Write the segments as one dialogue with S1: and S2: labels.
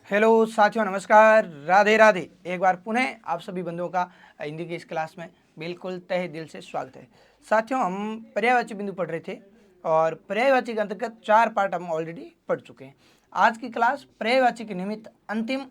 S1: Hello साथियों, नमस्कार, राधे राधे। एक बार पुनः आप सभी बंधुओं का हिंदी की इस क्लास में बिल्कुल तहे दिल से स्वागत है। साथियों, हम पर्यायवाची बिंदु पढ़ रहे थे और पर्यायवाची के अंतर्गत 4 पार्ट हम ऑलरेडी पढ़ चुके हैं। आज की क्लास पर्यायवाची के निमित्त अंतिम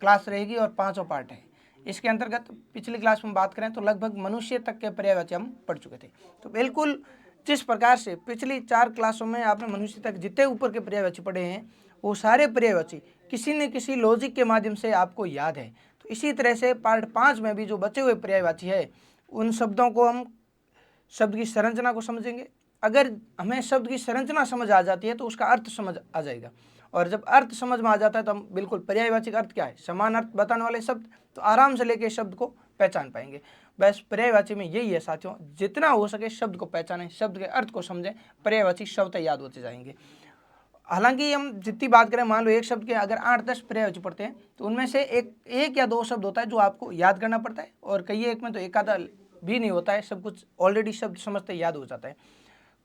S1: क्लास रहेगी और 5वां पार्ट है। इसके अंतर्गत पिछली क्लास में बात करें तो लगभग मनुष्य तक के पर्यायवाची हम पढ़ चुके थे। तो बिल्कुल जिस प्रकार से पिछली 4 क्लासों में आपने मनुष्य तक जितने ऊपर के पर्यायवाची पढ़े हैं, वो सारे पर्यायवाची किसी न किसी लॉजिक के माध्यम से आपको याद है। तो इसी तरह से पार्ट 5 में भी जो बचे हुए पर्यायवाची है, उन शब्दों को हम शब्द की संरचना को समझेंगे। अगर हमें शब्द की संरचना समझ आ जाती है तो उसका अर्थ समझ आ जाएगा, और जब अर्थ समझ में आ जाता है तो हम बिल्कुल पर्यायवाची का अर्थ क्या है, समान अर्थ बताने वाले शब्द, तो आराम से लेके शब्द को पहचान पाएंगे। बस पर्यायवाची में यही है साथियों, जितना हो सके शब्द को पहचानें, शब्द के अर्थ को समझें, पर्यायवाची शब्द याद होते जाएंगे। हालांकि हम जितनी बात करें, मान लो एक शब्द के अगर 8-10 पर्यायवाची पढ़ते हैं तो उनमें से एक या दो शब्द होता है जो आपको याद करना पड़ता है, और कई एक में तो एक आधा भी नहीं होता है, सब कुछ ऑलरेडी शब्द समझते याद हो जाता है।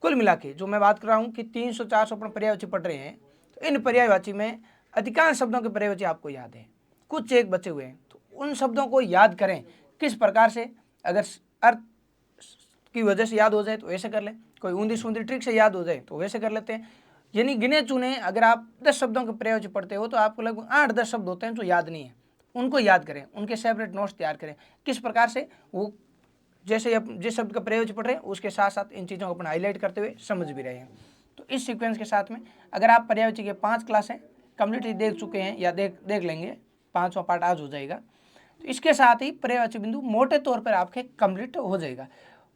S1: कुल मिला के जो मैं बात कर रहा हूँ कि 300-400 अपन पर्यायवाची पढ़ रहे हैं, तो इन पर्यायवाची में अधिकांश शब्दों के पर्यायवाची आपको याद है, कुछ एक बचे हुए हैं। तो उन शब्दों को याद करें किस प्रकार से, अगर अर्थ की वजह से याद हो जाए तो वैसे कर लें, कोई ऊंधी सूंधी ट्रिक से याद हो जाए तो वैसे कर लेते हैं। यानी गिने चुने अगर आप 10 शब्दों के पर्यायवाची पढ़ते हो तो आपको लगभग 8-10 शब्द होते हैं जो याद नहीं है, उनको याद करें, उनके सेपरेट नोट्स तैयार करें। किस प्रकार से, वो जैसे जिस शब्द का प्रयोग पढ़ रहे हैं उसके साथ साथ इन चीज़ों को अपन हाईलाइट करते हुए समझ भी रहे हैं। तो इस सीक्वेंस के साथ में अगर आप पर्यायवाची के 5 क्लासें कम्प्लीटली देख चुके हैं या देख लेंगे, 5वां पार्ट आज हो जाएगा, तो इसके साथ ही पर्यायवाची बिंदु मोटे तौर पर आपके कंप्लीट हो जाएगा।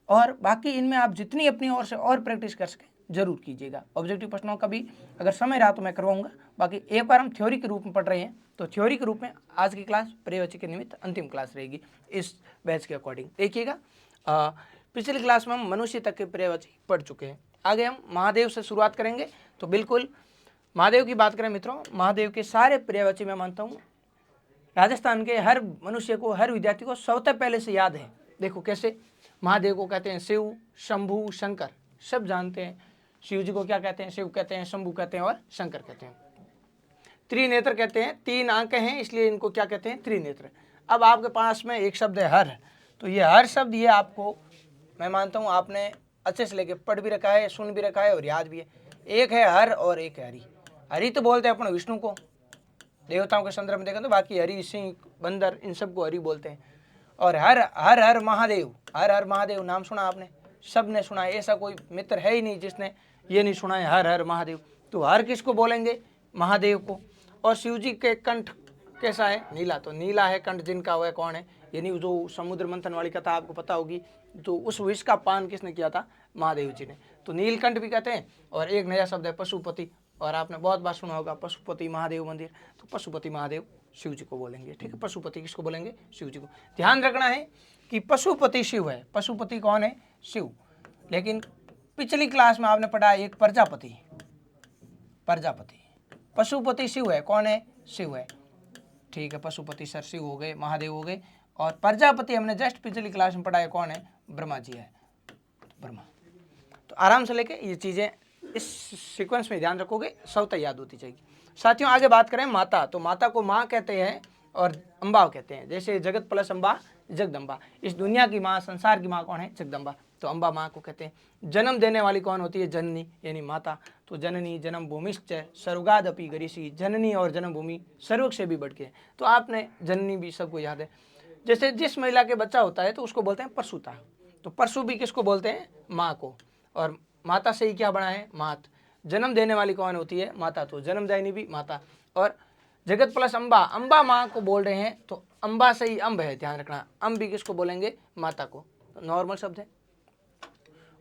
S1: और बाकी इनमें आप जितनी अपनी ओर से और प्रैक्टिस कर सकें जरूर कीजिएगा। ऑब्जेक्टिव प्रश्नों का भी अगर समय रहा तो मैं करवाऊंगा। बाकी एक बार हम थ्योरी के रूप में पढ़ रहे हैं, तो थ्योरी के रूप में आज की क्लास पर्यायवाची के निमित्त अंतिम क्लास रहेगी इस बैच के अकॉर्डिंग। देखिएगा, पिछली क्लास में हम मनुष्य तक के पर्यायवाची पढ़ चुके हैं। आगे हम महादेव से शुरुआत करेंगे। तो बिल्कुल महादेव की बात करें मित्रों, महादेव के सारे पर्यायवाची मैं मानता हूँ राजस्थान के हर मनुष्य को, हर विद्यार्थी को सबसे पहले से याद है। देखो कैसे, महादेव को कहते हैं शिव, शंभु, शंकर, सब जानते हैं। शिव जी को क्या कहते हैं, शिव कहते हैं, शंभु कहते हैं और शंकर कहते हैं। त्रिनेत्र कहते हैं, 3 आंखें हैं इसलिए इनको क्या कहते हैं, त्रिनेत्र। अब आपके पास में एक शब्द है हर, तो ये हर शब्द ये आपको मैं मानता हूँ आपने अच्छे से लेके पढ़ भी रखा है, सुन भी रखा है और याद भी है। एक है हर और एक है हरि। हरि तो बोलते हैं अपन विष्णु को, देवताओं के संदर्भ में देखें तो, बाकी हरि, सिंह, बंदर, इन सबको हरि बोलते हैं। और हर हर हर महादेव, हर हर महादेव नाम सुना आपने, सब ने सुना है, ऐसा कोई मित्र है ही नहीं जिसने ये नहीं सुना है हर हर महादेव। तो हर किसको बोलेंगे, महादेव को। और शिव जी के कंठ कैसा है, नीला, तो नीला है कंठ जिनका, वह कौन है, यानी जो समुद्र मंथन वाली कथा आपको पता होगी, तो उस विष का पान किसने किया था, महादेव जी ने, तो नीलकंठ भी कहते हैं। और एक नया शब्द है पशुपति, और आपने बहुत बार सुना होगा पशुपति महादेव मंदिर, तो पशुपति महादेव शिव जी को बोलेंगे। ठीक है, पशुपति किसको बोलेंगे, शिव जी को। ध्यान रखना है कि पशुपति शिव है, पशुपति कौन है, शिव। लेकिन पिछली क्लास में आपने पढ़ा एक प्रजापति, प्रजापति, पशुपति शिव है, कौन है, शिव है। ठीक है, पशुपति सर शिव हो गए, महादेव हो गए, और प्रजापति हमने जस्ट पिछली क्लास में पढ़ा है, कौन है, ब्रह्मा जी है, ब्रह्मा। तो आराम से लेके ये चीजें इस सीक्वेंस में ध्यान रखोगे, सब तक याद होती जाएगी। साथियों आगे बात करें माता, तो माता को माँ कहते हैं और अम्बा कहते हैं। जैसे जगत प्लस अम्बा जगदम्बा, इस दुनिया की माँ, संसार की माँ कौन है, जगदम्बा, तो अम्बा माँ को कहते हैं। जन्म देने वाली कौन होती है, जननी यानी माता, तो जननी जन्म भूमिश्च सर्वगादपि गरिषि, जननी और जन्म भूमि सर्वक से भी बढ़ के। तो आपने जननी भी सबको याद है। जैसे जिस महिला के बच्चा होता है तो उसको बोलते हैं परसुता, तो परसु भी किसको बोलते हैं, माँ को। और माता से ही क्या बना है, मात, जन्म देने वाली कौन होती है, माता, तो जन्मदायिनी भी माता। और जगत प्लस अम्बा, अम्बा माँ को बोल रहे हैं, तो अम्बा से ही अम्ब है, ध्यान रखना, अम्ब भी किसको बोलेंगे, माता को, तो नॉर्मल शब्द है।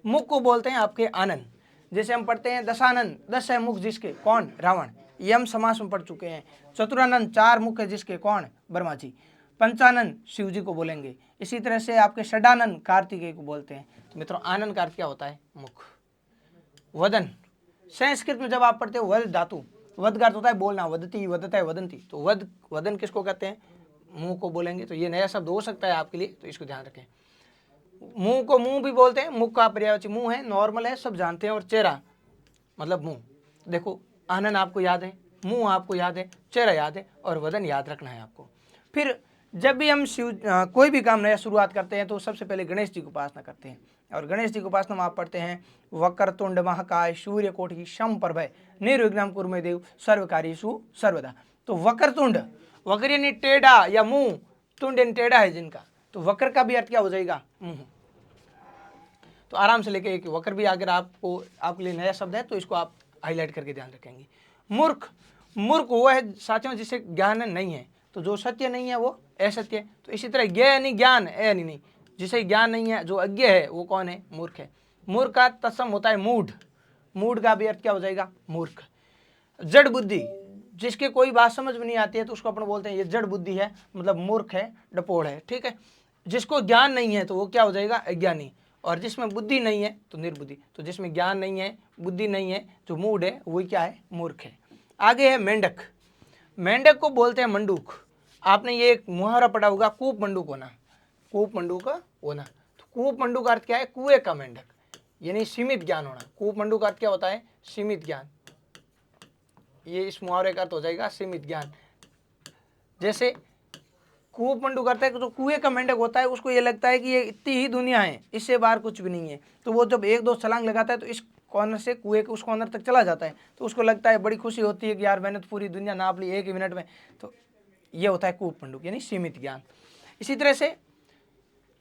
S1: मुख को बोलते हैं आपके आनंद, जैसे हम पढ़ते हैं दशानंद, 10 है मुख जिसके, कौन, रावण, ये हम समास में पढ़ चुके हैं। चतुरानंद, 4 मुख है जिसके, कौन, ब्रह्मा जी। पंचानंद शिव जी को बोलेंगे। इसी तरह से आपके षडानंद कार्तिकेय को बोलते हैं। तो मित्रों आनंद का अर्थ क्या होता है, मुख। वदन, संस्कृत में जब आप पढ़ते हो वद धातु, वद का अर्थ होता है बोलना, वदती, वदता है, वदंती, तो वद, वदन किसको कहते हैं, मुंह को बोलेंगे। तो ये नया शब्द हो सकता है आपके लिए, तो इसको ध्यान रखें। मुंह को मुंह भी बोलते हैं, मुख का पर्यायवाची मुंह है, नॉर्मल है, सब जानते हैं। और चेहरा मतलब मुंह। देखो आनंद आपको याद है, मुंह आपको याद है, चेहरा याद है और वदन याद रखना है आपको। फिर जब भी हम कोई भी काम नया शुरुआत करते हैं तो सबसे पहले गणेश जी की उपासना करते हैं। और गणेश जी की उपासना में आप पढ़ते हैं वक्रतुंड महाकाय सूर्य कोटि समप्रभ निर्विघ्नं कुरु मे देव सर्वकार्येषु सर्वदा। तो वक्रतुंड, वक्र यानी टेढ़ा या मुंह, तुंड यानी टेढ़ा है जिनका, तो वक्र का भी अर्थ क्या हो जाएगा? मुंह। तो आराम से लेके एक वक्र भी अगर आपके लिए नया शब्द है तो इसको आप हाईलाइट करके ध्यान रखेंगे। मूर्ख, मूर्ख वो है साथियों जिसे ज्ञान नहीं है, तो जो सत्य नहीं है वो असत्य है। तो इसी तरह ज्ञ यानी ज्ञान, ए यानी नहीं, जिसे ज्ञान नहीं है, जो अज्ञ है वो कौन है? मूर्ख है। मूर्ख का तत्सम होता है मूढ़, मूढ़ का भी अर्थ क्या हो जाएगा? मूर्ख। जड़ बुद्धि, जिसके कोई बात समझ में नहीं आती है तो उसको अपन बोलते हैं ये जड़ बुद्धि है, मतलब मूर्ख है, डपोड़ है, ठीक है। जिसको ज्ञान नहीं है तो वो क्या हो जाएगा? अज्ञानी। और जिसमें बुद्धि नहीं है तो निर्बुद्धि। तो जिसमें ज्ञान नहीं है, बुद्धि नहीं है, जो मूढ़ है, वही क्या है? मूर्ख है। आगे है मेंढक। मेंढक को बोलते हैं मंडूक। आपने ये एक मुहावरा पढ़ा होगा, कूप मंडूक होना, कूप मंडूक होना। तो कूप मंडूक का अर्थ क्या है? कुएं का मेंढक, यानी सीमित ज्ञान होना। कूप मंडूक का अर्थ क्या होता है? सीमित ज्ञान। ये इस मुहावरे का अर्थ हो जाएगा सीमित ज्ञान। जैसे कूप मंडूक करता है कि जो कुएं का मेंढक होता है उसको ये लगता है कि ये इतनी ही दुनिया है, इससे बाहर कुछ भी नहीं है। तो वो जब एक दो छलांग लगाता है तो इस कॉर्नर से कुएं के उस कॉर्नर तक चला जाता है, तो उसको लगता है, बड़ी खुशी होती है कि यार मैंने तो पूरी दुनिया नाप ली एक ही मिनट में। तो ये होता है कूप मंडूक, यानी सीमित ज्ञान। इसी तरह से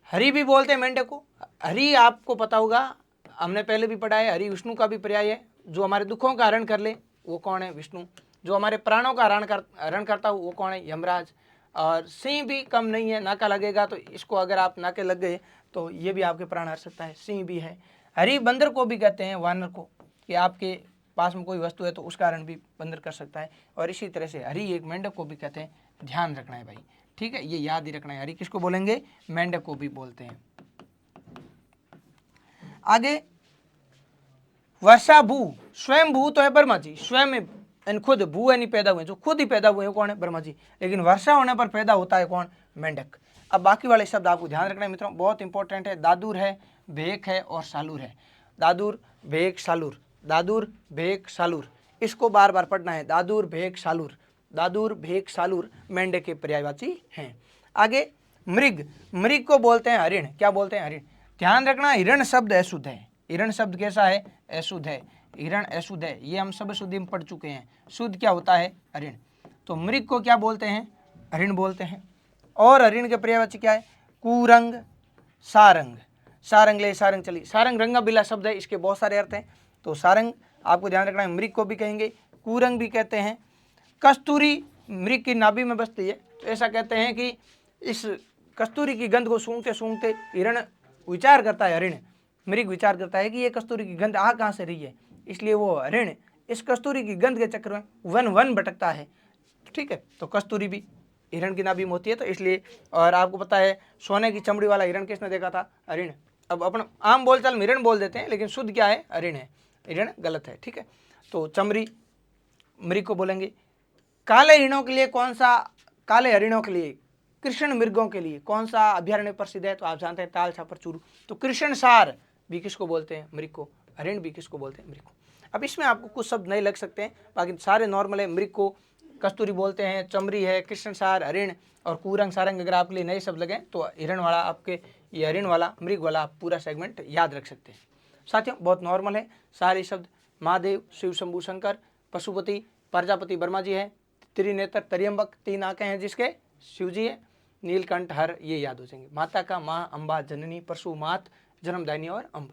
S1: हरि भी बोलते हैं मेंढक को। हरि आपको पता होगा, हमने पहले भी पढ़ा है, हरि विष्णु का भी पर्याय है। जो हमारे दुखों का हरण कर ले वो कौन है? विष्णु। जो हमारे प्राणों का हरण करता हो वो कौन है? यमराज। और सिंह भी कम नहीं है, नाका लगेगा तो इसको अगर आप नाके लग गए तो ये भी आपके प्राण हर सकता है। सिंह भी है। हरि बंदर को भी कहते हैं, वानर को, कि आपके पास में कोई वस्तु है तो उसका हरण भी बंदर कर सकता है। और इसी तरह से हरि एक मेंढक को भी कहते हैं। ध्यान रखना है भाई, ठीक है, ये याद ही रखना है। हरि किसको बोलेंगे? मेंढक को भी बोलते हैं। आगे वर्षा भू, स्वयं भू तो है ब्रह्मा जी, स्वयं खुद, भू यानी पैदा हुए, जो खुद ही पैदा हुए कौन है? ब्रह्मा जी। लेकिन वर्षा होने पर पैदा होता है कौन? मेंढक। अब बाकी वाले शब्द आपको ध्यान रखना है मित्रों, बहुत इंपॉर्टेंट है। दादुर है, भेक है और सालूर है। दादुर, भेक, सालूर, दादुर, भेक, सालूर, इसको बार बार पढ़ना है। दादुर, भेक, सालूर, दादुर, भेक, सालूर मेंढक के पर्यायवाची हैं। आगे मृग, मृग को बोलते हैं हरिण। क्या बोलते हैं? हरिण। ध्यान रखना, हिरण शब्द अशुद्ध है। हिरण शब्द कैसा है? अशुद्ध है। हिरण अशुद्ध है, ये हम सब शुद्धि में पढ़ चुके हैं। शुद्ध क्या होता है? हरिण। तो मृग को क्या बोलते हैं? हरिण बोलते हैं। और हरिण के पर्यायवाची क्या है? कुरंग, सारंग, सारंग ले सारंग चली, सारंग रंगा बिला शब्द है, इसके बहुत सारे अर्थ हैं। तो सारंग आपको ध्यान रखना है, मृग को भी कहेंगे, कुरंग भी कहते हैं। कस्तूरी मृग की नाभि में बसती है, तो ऐसा कहते हैं कि इस कस्तूरी की गंध को सूंघते सूंघते हिरण विचार करता है, हरिण, मृग विचार करता है कि ये कस्तूरी की गंध आ कहाँ से रही है, इसलिए वो हरिण इस कस्तूरी की गंध के चक्कर में वन वन भटकता है। ठीक है, तो कस्तूरी भी हिरण की नाभि में होती है, तो इसलिए। और आपको पता है सोने की चमड़ी वाला हिरण किसने देखा था? हरिण। अब अपन आम बोलचाल में हिरण बोल देते हैं, लेकिन शुद्ध क्या है? हरिण है, हिरण गलत है। ठीक है, तो चमड़ी मृग को बोलेंगे। काले हिरणों के लिए कौन सा, काले हरिणों के लिए, कृष्ण मृगों के लिए कौन सा अभ्यारण्य प्रसिद्ध है? तो आप जानते हैं ताल छापर चूरू। तो कृष्ण सार भी किसको बोलते हैं? मृग को। हरिण भी किसको बोलते हैं? मृग को। अब इसमें आपको कुछ शब्द नहीं लग सकते हैं, बाकी सारे नॉर्मल है। मृग को कस्तूरी बोलते हैं, चमरी है, कृष्ण सार, हरिण और कुरंग सारंग अगर आपके लिए नए शब्द लगे तो हिरण वाला आपके, ये हरिण वाला, मृग वाला आप पूरा सेगमेंट याद रख सकते हैं। साथियों बहुत नॉर्मल है सारे शब्द। महादेव, शिव शंभू शंकर, पशुपति, प्रजापति ब्रह्मा जी है, त्रिनेत्र त्र्यंबक, 3 आंखें हैं जिसके, शिव जी है, नीलकंठ हर, ये याद हो जाएंगे। माता का माँ, अम्बा, जननी, परशु, मात, जन्मदायिनी और अम्ब।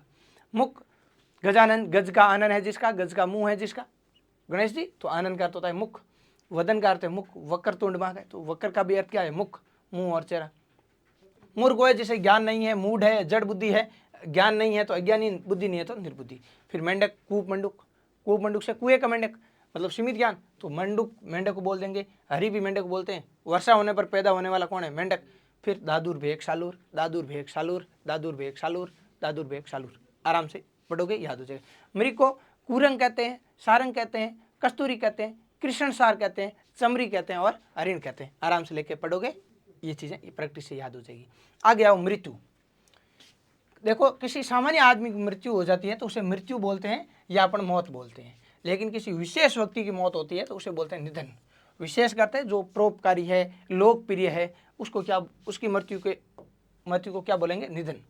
S1: मुख गजानन, गज का आनन है जिसका, गज का मुंह है जिसका, गणेश जी। तो आनंद का अर्थ होता है मुख, वदन का अर्थ है मुख, वक्र तुंड मांग है, तो वक्र का भी अर्थ क्या है? मुख, मुंह और चेहरा। मूर्ख है जिसे ज्ञान नहीं है, मूढ़ है, जड़ बुद्धि है, ज्ञान नहीं है तो अज्ञानी, बुद्धि नहीं है तो निर्बुद्धि। फिर मेंढक, कूप मंडूक, कूप मंडूक से कुएं का मेंढक मतलब सीमित ज्ञान, तो मंडूक मेंढक को बोल देंगे। हरि भी मेंढक को बोलते हैं। वर्षा होने पर पैदा होने वाला कौन है? मेंढक। फिर दादुर, भेक, सालूर, दादुर, भेक, सालूर, दादुर, भेक, सालूर, दादुर, भेक, सालूर, आराम से पढ़ोगे याद हो जाएगा। मृग को कुरंग कहते हैं, सारंग कहते हैं, कस्तूरी कहते हैं, कृष्ण सार कहते हैं, चमरी कहते हैं और हरिण कहते हैं। आराम से लेके पढ़ोगे, ये चीज़ें प्रैक्टिस से याद हो जाएगी। आगे आओ मृत्यु। देखो किसी सामान्य आदमी की मृत्यु हो जाती है तो उसे मृत्यु बोलते हैं या अपन मौत बोलते हैं। लेकिन किसी विशेष व्यक्ति की मौत होती है तो उसे बोलते हैं निधन। विशेष करते हैं जो परोपकारी है, लोकप्रिय है, उसको क्या, उसकी मृत्यु को क्या बोलेंगे, निधन।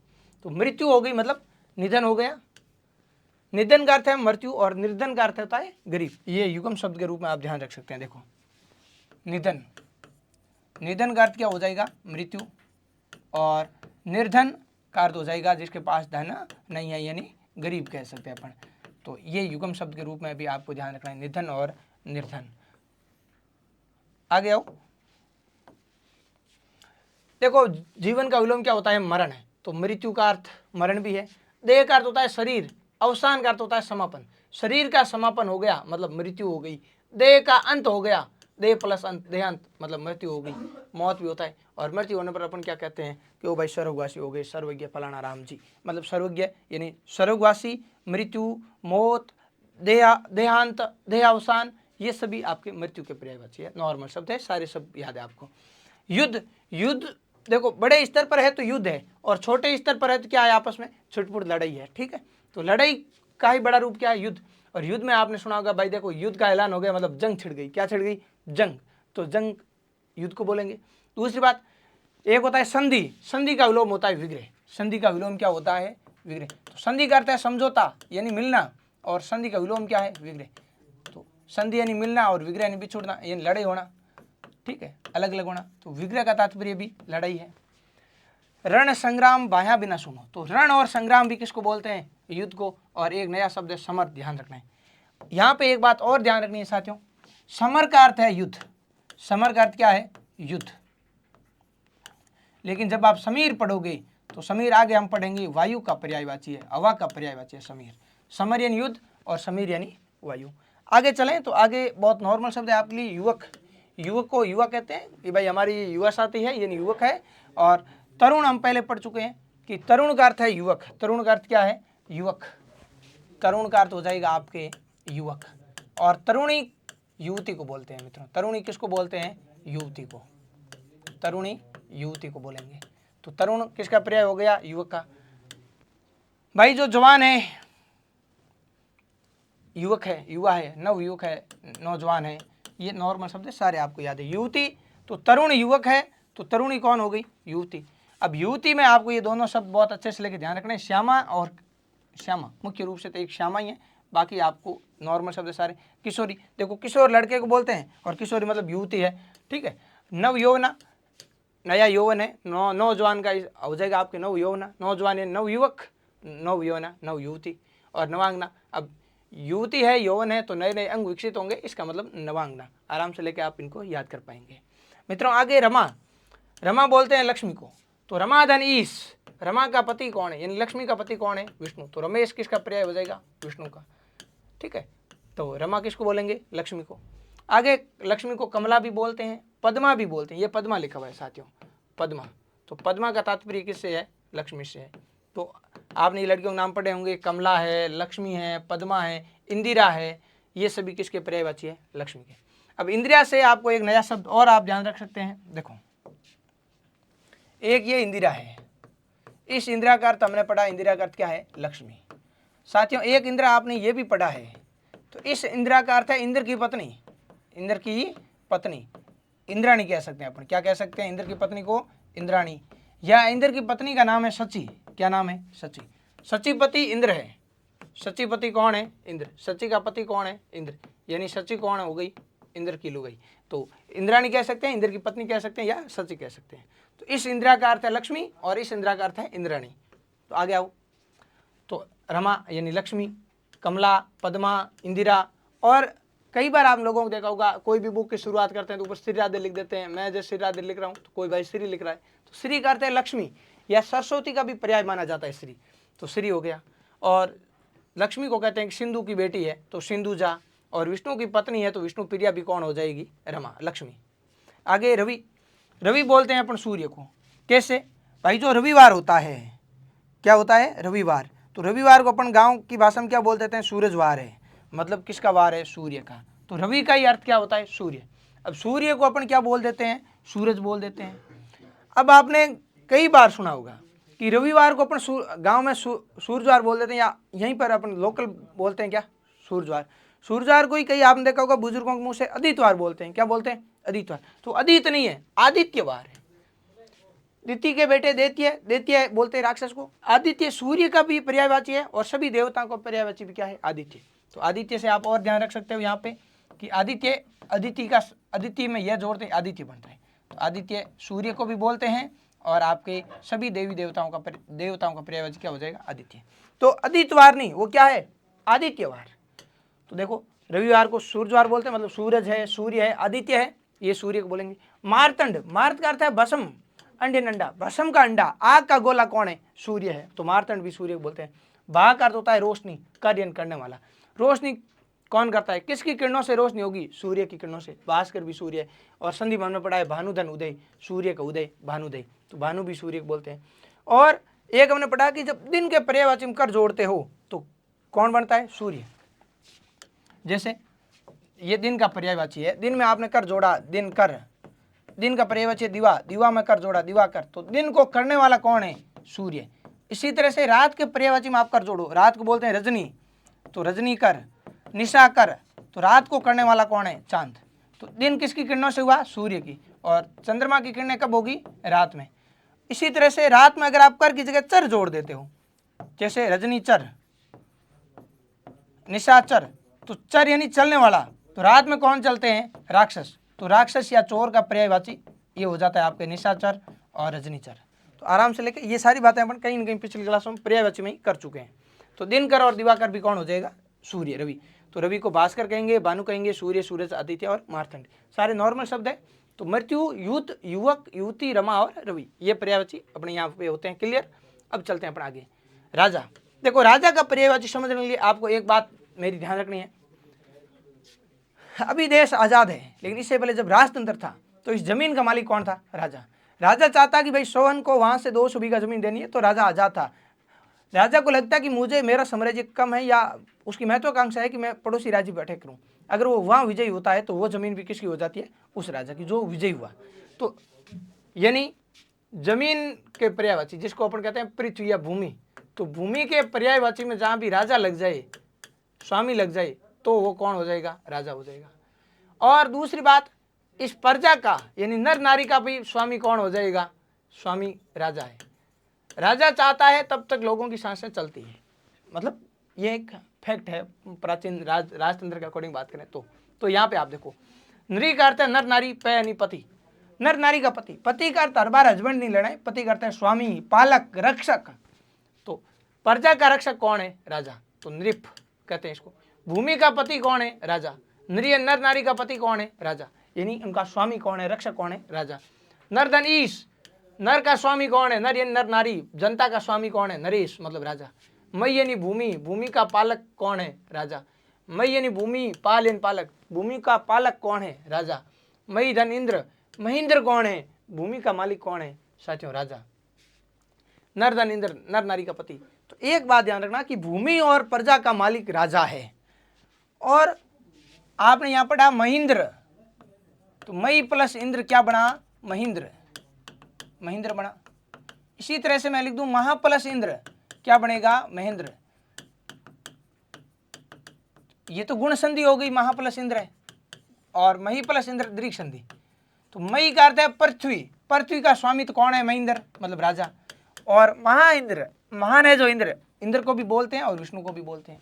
S1: तो मृत्यु हो गई मतलब निधन हो गया। निधन का अर्थ है मृत्यु और निर्धन का अर्थ होता है गरीब। ये युग्म शब्द के रूप में आप ध्यान रख सकते हैं। देखो निधन, निधन का अर्थ क्या हो जाएगा, मृत्यु, और निर्धन का अर्थ हो जाएगा जिसके पास धन नहीं है, यानी गरीब कह सकते हैं अपन। तो ये युग्म शब्द के रूप में भी आपको ध्यान रखना है, निधन और निर्धन। आगे आओ। देखो जीवन का विलोम क्या होता है, मरण है। तो मृत्यु का अर्थ मरण भी है। देह का अर्थ होता है शरीर, अवसान का अर्थ होता है समापन। शरीर का समापन हो गया मतलब मृत्यु हो गई। देह का अंत हो गया, देह प्लस अंत, देहांत मतलब मृत्यु हो गई, मौत भी होता है। और मृत्यु होने पर अपन क्या कहते हैं कि वो भाई स्वर्गवासी हो गए, सर्वज्ञ फलाना राम जी, मतलब सर्वज्ञ यानी स्वर्गवासी, मृत्यु, मौत, देहांत, देहावसान, ये सभी आपके मृत्यु के पर्यायवाची है। नॉर्मल शब्द है, सारे शब्द याद है आपको। युद्ध, युद्ध देखो बड़े स्तर पर है तो युद्ध है, और छोटे स्तर पर है तो क्या है, आपस में छुटपुट लड़ाई है। ठीक है, तो लड़ाई का ही बड़ा रूप क्या है, युद्ध। और युद्ध में आपने सुना होगा भाई, देखो युद्ध का ऐलान हो गया मतलब जंग छिड़ गई। क्या छिड़ गई, जंग। तो जंग युद्ध को बोलेंगे। दूसरी बात, एक होता है संधि, संधि का विलोम होता है विग्रह। संधि का विलोम क्या होता है, विग्रह। तो संधि का अर्थ है समझौता यानी मिलना, और संधि का विलोम क्या है, विग्रह। तो संधि यानी मिलना और विग्रह यानी बिछुड़ना, यानी लड़ाई होना। ठीक है, अलग अलग होना। तो विग्रह का तात्पर्य भी लड़ाई है। रण संग्राम बाह्या बिना सुनो। तो रण और संग्राम भी किसको बोलते हैं, युद्ध को। और एक नया शब्द है समर, ध्यान रखना है। यहाँ पे एक बात और ध्यान रखनी है साथियों, समर का अर्थ है युद्ध। समर का अर्थ क्या है, युद्ध। लेकिन जब आप समीर पढ़ोगे तो समीर आगे हम पढ़ेंगे वायु का पर्यायवाची है, हवा का पर्यायवाची है समीर। समर यानी युद्ध और समीर यानी वायु। आगे चलें तो आगे बहुत नॉर्मल शब्द है आपके लिए, युवक। युवक को युवा कहते हैं कि भाई हमारी युवा साथी है, यानी युवक है। और तरुण हम पहले पढ़ चुके हैं कि तरुण का अर्थ है युवक। तरुण का अर्थ क्या है, युवक। तरुण का अर्थ हो जाएगा आपके युवक। और तरुणी युवती को बोलते हैं मित्रों। तरुणी किसको बोलते हैं, युवती को। तरुणी युवती को बोलेंगे। तो तरुण किसका पर्याय हो गया, युवक का। भाई जो जवान है युवक है, युवा है, नव युवक है, नौजवान है, ये नॉर्मल शब्द है, सारे आपको याद है। युवती, तो तरुण युवक है, तो तरुणी कौन हो गई, युवती। अब युवती में आपको ये दोनों शब्द बहुत अच्छे से लेके ध्यान रखना है, श्यामा और श्यामा। मुख्य रूप से तो एक श्यामा ही है, बाकी आपको नॉर्मल शब्द सारे। किशोरी, देखो किशोर लड़के को बोलते हैं और किशोरी मतलब युवती है। ठीक है, नव यौवना, नया यौवन है, नौजवान का हो जाएगा आपके नव यौवना। नौजवान है नव युवक, नव यौवना नव युवती। और नवांगना, अब युवती है, यौवन है, तो नए नए अंग विकसित होंगे, इसका मतलब नवांगना। आराम से लेके आप इनको याद कर पाएंगे मित्रों। आगे रमा, रमा बोलते हैं लक्ष्मी को। तो रमाधन ईश, रमा का पति कौन है, यानी लक्ष्मी का पति कौन है, विष्णु। तो रमेश किसका पर्याय हो जाएगा, विष्णु का। ठीक है, तो रमा किसको बोलेंगे, लक्ष्मी को। आगे लक्ष्मी को कमला भी बोलते हैं, पद्मा भी बोलते हैं। ये पद्मा लिखा हुआ है साथियों, पद्मा। तो पद्मा का तात्पर्य किससे है, लक्ष्मी से है। तो आपने ये लड़कियों के नाम पढ़े होंगे, कमला है, लक्ष्मी है, पद्मा है, इंदिरा है, ये सभी किसके पर्यायवाची है, लक्ष्मी के। अब इंदिरा से आपको एक नया शब्द और आप ध्यान रख सकते हैं। देखो एक ये इंदिरा है, इस इंदिरा का अर्थ हमने पढ़ा, इंदिरा का अर्थ क्या है, लक्ष्मी। साथियों एक इंदिरा आपने ये भी पढ़ा है, तो इस इंदिरा का अर्थ है इंद्र की पत्नी। इंद्र की पत्नी, इंद्राणी कह सकते हैं अपन। क्या कह सकते हैं, इंद्र की पत्नी को इंद्राणी। या इंद्र की पत्नी का नाम है सची। क्या नाम है, सची। सचीपति इंद्र है। सचीपति कौन है, इंद्र। सची का पति कौन है, इंद्र। यानी सची कौन हो गई, इंद्र की लुगाई। तो इंद्राणी कह सकते हैं, इंद्र की पत्नी कह सकते हैं, या सची कह सकते हैं। तो इस इंदिरा का अर्थ है लक्ष्मी और इस इंदिरा का अर्थ है इंद्राणी। तो आगे आओ। तो रमा यानी लक्ष्मी, कमला, पद्मा, इंदिरा। और कई बार आप लोगों को देखा होगा, कोई भी बुक की शुरुआत करते हैं तो ऊपर श्री राधे लिख देते हैं। मैं जैसे श्री राधे लिख रहा हूँ तो कोई भाई श्री लिख रहा है, तो श्री का अर्थ है लक्ष्मी, या सरस्वती का भी पर्याय माना जाता है श्री, तो श्री हो गया। और लक्ष्मी को कहते हैं कि सिंधु की बेटी है, तो सिंधुजा। और विष्णु की पत्नी है तो विष्णु प्रिया भी कौन हो जाएगी, रमा, लक्ष्मी। आगे रवि, रवि बोलते हैं अपन सूर्य को। कैसे भाई, जो रविवार होता है, क्या होता है, रविवार। तो रविवार को अपन गांव की भाषा में क्या बोल देते हैं, सूरजवार है। मतलब किसका वार है, सूर्य का। तो रवि का ही अर्थ क्या होता है, सूर्य। अब सूर्य को अपन क्या बोल देते हैं, सूरज बोल देते हैं। अब आपने कई बार सुना होगा कि रविवार को अपन गांव में सूरजवार बोल देते हैं, या यहीं पर अपन लोकल बोलते हैं क्या, सूरजवार। सूर्यवार को ही कई आपने देखा होगा बुजुर्गों के मुंह से अदितवार बोलते हैं। क्या बोलते हैं? अदितवार। तो अदित नहीं है, आदित्यवार है। दिति के बेटे दैत्य बोलते हैं राक्षस को। आदित्य सूर्य का भी पर्यायवाची है और सभी देवताओं का पर्यायवाची भी क्या है? आदित्य। तो आदित्य से आप और ध्यान रख सकते हो यहाँ पे कि आदित्य, अदिति में यह जोड़ते आदित्य बनता है। तो आदित्य सूर्य को भी बोलते हैं और आपके सभी देवी देवताओं का पर्यायवाची क्या हो जाएगा? आदित्य। तो अदितवार नहीं, वो क्या है? आदित्यवार। तो देखो रविवार को सूर्यवार बोलते हैं, मतलब सूरज है, सूर्य है, आदित्य है, ये सूर्य को बोलेंगे। मार्तंड, मार्त का अर्थ है भस्म, अंडे अंडा, भस्म का अंडा, आग का गोला कौन है? सूर्य है। तो मार्तंड भी सूर्य को बोलते हैं। भाग का अर्थ होता है रोशनी, कार्य करने वाला। रोशनी कौन करता है? किसकी किरणों से रोशनी होगी? सूर्य की किरणों से। भास्कर भी सूर्य है। और संधि में पड़ा है भानुधन उदय, सूर्य का उदय, भानुदय। तो भानु भी सूर्य को बोलते हैं। और एक हमने पढ़ा कि जब दिन के पर्यायवाची में कर जोड़ते हो तो कौन बनता है? सूर्य। जैसे ये दिन का पर्यायवाची है, दिन में आपने कर जोड़ा, दिन कर। दिन का पर्यायवाची दिवा, दिवा में कर जोड़ा, दिवाकर। तो दिन को करने वाला कौन है? सूर्य। इसी तरह से रात के पर्यायवाची में आप कर जोड़ो, रात को बोलते हैं रजनी, तो रजनी कर। निशा कर, तो रात को करने वाला कौन है? चांद। तो दिन किसकी किरणों से हुआ? सूर्य की। और चंद्रमा की किरणें कब होगी? रात में। इसी तरह से रात में अगर आप कर की जगह चर जोड़ देते हो, जैसे रजनी चर, निशाचर, तो चर यानी चलने वाला। तो रात में कौन चलते हैं? राक्षस। तो राक्षस या चोर का पर्यायवाची ये हो जाता है आपके निशाचर और रजनीचर। तो आराम से लेके ये सारी बातें अपन कहीं ना कहीं पिछली क्लासों में पर्यायवाची में ही कर चुके हैं। तो दिनकर और दिवाकर भी कौन हो जाएगा? सूर्य, रवि। तो रवि को भास्कर कहेंगे, भानु कहेंगे, सूर्य, सूरज, आदित्य और मार्तंड, सारे नॉर्मल शब्द है। तो मृत्यु, यूथ, युवक, युवती, रमा और रवि, ये पर्यायवाची अपने यहाँ पे होते हैं। क्लियर? अब चलते हैं अपन आगे। राजा, देखो राजा का पर्यायवाची समझने के लिए आपको एक बात मेरी ध्यान रखनी है। अभी देश आजाद है, लेकिन इससे पहले जब राजतंत्र था तो इस जमीन का मालिक कौन था? राजा। राजा चाहता कि भाई सोहन को वहां से 200 बीघा जमीन देनी है, तो राजा आजाद था। राजा को लगता कि मुझे मेरा साम्राज्य कम है, या उसकी महत्वाकांक्षा है कि मैं पड़ोसी राज्य पर अटैक करूं। अगर वो वहां विजयी होता है तो वो जमीन भी किसकी हो जाती है? उस राजा की जो विजयी हुआ। तो यानी जमीन के पर्यायवाची जिसको अपन कहते हैं पृथ्वी या भूमि, तो भूमि के पर्यायवाची में जहां भी राजा लग जाए, स्वामी लग जाए, तो वो कौन हो जाएगा? राजा हो जाएगा। और दूसरी बात, इस प्रजा का यानी नर नारी का भी स्वामी कौन हो जाएगा? स्वामी राजा है। राजा चाहता है तब तक लोगों की सांसें चलती है। मतलब ये एक फैक्ट है प्राचीन राजतंत्र के अकॉर्डिंग बात करें तो यहाँ पे आप देखो, नरी का अर्थ है नर नारी, पे यानी पति, नर नारी का पति। पति का अर्थ हर बार हस्बैंड नहीं लेना है, पति करते हैं स्वामी, पालक, रक्षक। तो प्रजा का रक्षक कौन है? राजा। तो नृप कहते हैं इसको। भूमि का पति कौन है? राजा। नर नारी का पति कौन है? राजा। यानी उनका स्वामी कौन है? रक्षक कौन है? राजा। नरधन ईश, नर का स्वामी कौन है? नर यानी नर नारी, जनता का स्वामी कौन है? नरेश मतलब राजा। मई यानी भूमि, भूमि का पालक कौन है? राजा। मई यानी भूमि, पाल यानी पालक, भूमि का पालक कौन है? राजा। मई धन इंद्र, महेंद्र कौन है? भूमि का मालिक कौन है? साथियों राजा। नरधन इंद्र, नर नारी का पति। तो एक बात ध्यान रखना कि भूमि और प्रजा का मालिक राजा है। और आपने यहां पढ़ा महेंद्र, तो मई प्लस इंद्र क्या बना? महेंद्र, महेंद्र बना। इसी तरह से मैं लिख दूं महा प्लस इंद्र, क्या बनेगा? महेंद्र। ये तो गुण संधि हो गई, महा प्लस इंद्र है, और मही प्लस इंद्र दीर्घ संधि। तो मई का अर्थ है पृथ्वी, पृथ्वी का स्वामी तो कौन है? महेंद्र मतलब राजा। और महा इंद्र, महान है जो इंद्र, इंद्र को भी बोलते हैं और विष्णु को भी बोलते हैं।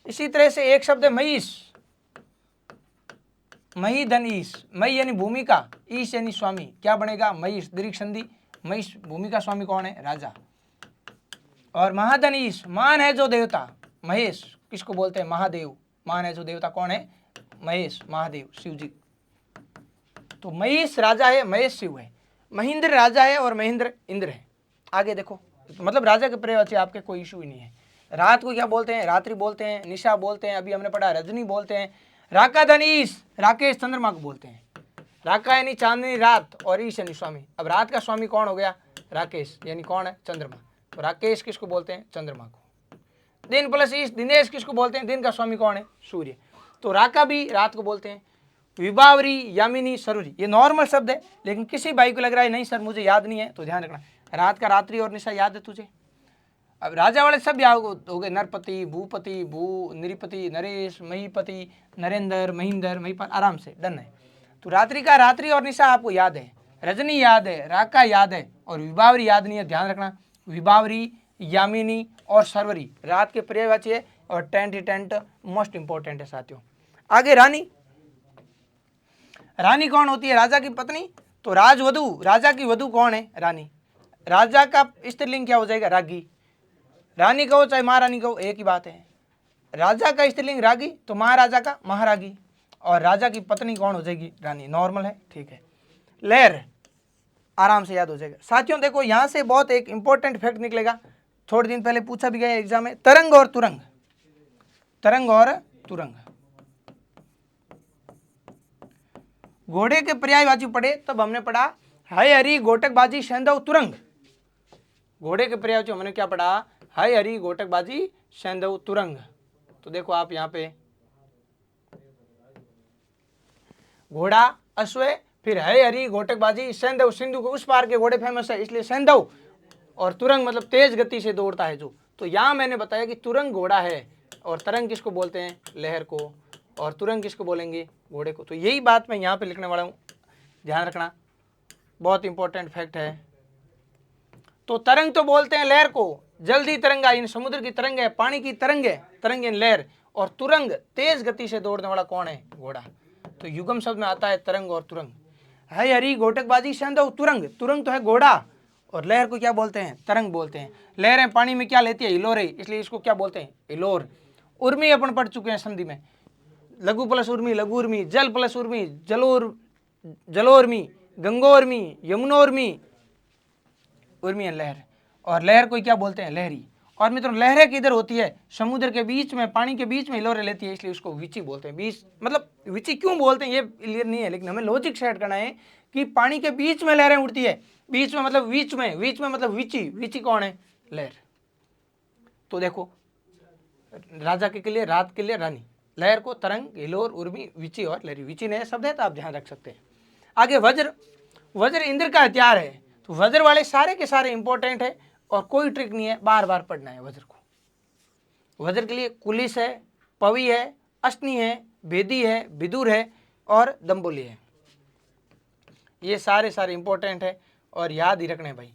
S1: इसी तरह से एक शब्द है महिष, मही धन ईश, मई यानी भूमि का, ईश यानी स्वामी, क्या बनेगा? महिष दीर्घ संधि। महिष, भूमि का स्वामी कौन है? राजा। और महाधन ईश, मान है जो देवता, महेश किसको बोलते हैं? महादेव। मान है जो देवता कौन है? महेश, महादेव, शिव जी। तो महिष राजा है, महेश शिव है। महेंद्र राजा है और महेंद्र इंद्र है। आगे देखो, मतलब राजा के पर्यायवाची आपके कोई इशू ही नहीं है। रात को क्या बोलते हैं? रात्रि बोलते हैं, निशा बोलते हैं, अभी हमने पढ़ा रजनी बोलते हैं। राका धन ईश, राकेश चंद्रमा को बोलते हैं। राका यानी चांदनी रात और ईश यानी स्वामी। अब रात का स्वामी कौन हो गया? राकेश, यानी कौन है? चंद्रमा। तो राकेश किसको बोलते हैं? चंद्रमा को। दिन प्लस ईश, दिनेश किसको बोलते हैं? दिन का स्वामी कौन है? सूर्य। तो राका भी रात को बोलते हैं। विभावरी, यामिनी, सरूरी, ये नॉर्मल शब्द है, लेकिन किसी भाई को लग रहा है नहीं सर मुझे याद नहीं है, तो ध्यान रखना, रात का रात्रि और निशा याद है तुझे? अब राजा वाले सब यहाँ हो गए, नरपति, भूपति, भू, नृपति, नरेश, महीपति, नरेंद्र, महेंद्र, महीपाल, आराम से डन है। तो रात्रि का रात्रि और निशा आपको याद है, रजनी याद है, राका याद है और विभावरी याद नहीं है, ध्यान रखना। विभावरी, यामिनी और सरवरी रात के पर्यायवाची है और टेंट ही टेंट मोस्ट इंपॉर्टेंट है साथियों। आगे रानी, रानी कौन होती है? राजा की पत्नी। तो राजवधु, राजा की वधु कौन है? रानी। राजा का स्त्रीलिंग क्या हो जाएगा? रागी। रानी कहो चाहे महारानी कहो एक ही बात है। राजा का स्त्रीलिंग रागी तो महाराजा का महारागी, और राजा की पत्नी कौन हो जाएगी? रानी। नॉर्मल है, ठीक है। लहर आराम से याद हो जाएगा साथियों। देखो यहां से बहुत एक इंपॉर्टेंट फैक्ट निकलेगा, थोड़े दिन पहले पूछा भी गया एग्जाम में। तरंग और तुरंग, तरंग और तुरंग, घोड़े के पर्यायवाची पढ़े तब हमने पढ़ा हाय हरी गोटकबाजी सेंधव तुरंग। घोड़े के पर्यायवाची हमने क्या पढ़ा? हाय हरी गोटकबाजी सेंधव तुरंग। तो देखो आप यहाँ पे घोड़ा, अश्व, फिर है हरी गोटकबाजी, सेंधव, सिंधु के उस पार के घोड़े फेमस है इसलिए सेंधव, और तुरंग मतलब तेज गति से दौड़ता है जो। तो यहाँ मैंने बताया कि तुरंग घोड़ा है और तरंग किसको बोलते हैं? लहर को, और तुरंग किसको बोलेंगे? घोड़े को। तो यही बात मैं यहाँ पे लिखने वाला हूँ, ध्यान रखना, बहुत इंपॉर्टेंट फैक्ट है। तो तरंग तो बोलते हैं लहर को, जल्दी तरंगा इन समुद्र की तरंग है, पानी की तरंग है, तरंग इन लहर, और तुरंग तेज गति से दौड़ने वाला कौन है? घोड़ा। तो युगम शब्द में आता है तरंग और तुरंग। है हरी गोटकबाजी सेंधव तुरंग, तुरंग तो है घोड़ा और लहर को क्या बोलते हैं? तरंग बोलते हैं। लहरें पानी में क्या लेती है? हिलोरे, इसलिए इसको क्या बोलते हैं? हिलोर। उर्मी अपन पढ़ चुके हैं संधि में, लघु प्लस उर्मी लघु उर्मी, जल प्लस उर्मी जलोर्मी, गंगोर्मी, यमुनोर्मी, उर्मी लहर। और लहर को क्या बोलते हैं? लहरी। और मित्रों लहरें किधर होती है? समुद्र के बीच में, पानी के बीच में हिलोरे लेती है, इसलिए उसको विची बोलते हैं। बीच मतलब विची क्यों बोलते हैं ये क्लियर नहीं है, लेकिन हमें लॉजिक सेट करना है कि पानी के बीच में लहरें उड़ती है। बीच में मतलब बीच में मतलब विची, विची कौन है? लहर। तो देखो राजा के लिए, रात के लिए रानी, लहर को तरंग, हिलोर, उर्मी, विची और लहरी। विची नया शब्द है तो आप ध्यान रख सकते हैं। आगे वज्र, वज्र इंद्र का हथियार है। तो वज्र वाले सारे के सारे इंपॉर्टेंट है और कोई ट्रिक नहीं है, बार बार पढ़ना है वज्र को। वज्र के लिए कुलिस है, पवी है, अश्नि है, भेदी है, विदुर है और दम्बोली है। ये सारे सारे इंपॉर्टेंट है और याद ही रखने हैं भाई।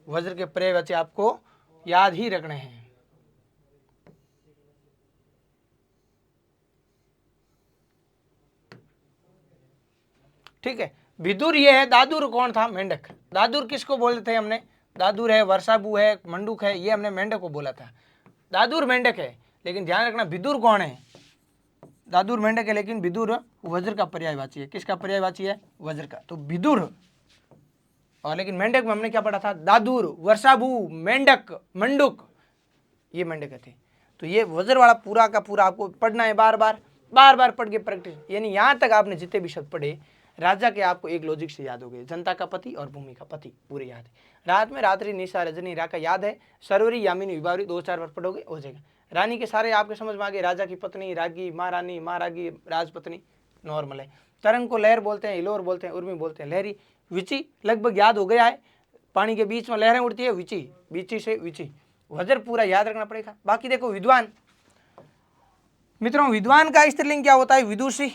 S1: वज्र के पर्यायवाची आपको याद ही रखने हैं। ठीक है। विदुर ये है। दादुर कौन था? मेंढक। दादुर किसको बोलते थे हमने? दादुर है, वर्षाबू है, मंडूक है, ये हमने मेंढक को बोला था। दादुर मेंढक है, लेकिन ध्यान रखना विदुर कौन है? दादुर मेंढक है, लेकिन विदुर वज्र का पर्यायवाची है। किसका पर्यायवाची है? वज्र का। तो विदुर, और लेकिन मेंढक में हमने क्या पढ़ा था? दादुर, वर्षाबू, मेंढक, मंडूक, ये मेंढक थे। तो ये वज्र वाला पूरा का पूरा आपको पढ़ना है, बार बार पढ़ के प्रैक्टिस। यानी यहाँ तक आपने जितने भी शब्द पढ़े राजा के, आपको एक लॉजिक से याद हो गए। जनता का पति और भूमि का पति पूरे याद है। रात में रात्रि, निशा, रजनी, राका याद है। सरवरी, यामिनी, विभावरी 2-4 बार पढ़ोगे हो जाएगा। रानी के सारे आपके समझ में आ गए। राजा की पत्नी, रागी, महारानी, महारागी, राजपत्नी, नॉर्मल है। तरंग को लहर बोलते हैं, हिलोर बोलते हैं, उर्मी बोलते हैं, लहरी। विची लगभग याद हो गया है, पानी के बीच में लहरें उड़ती है, विची, बीची से विची। वज्र पूरा याद रखना पड़ेगा। बाकी देखो विद्वान, मित्रों विद्वान का स्त्रीलिंग क्या होता है? विदुषी।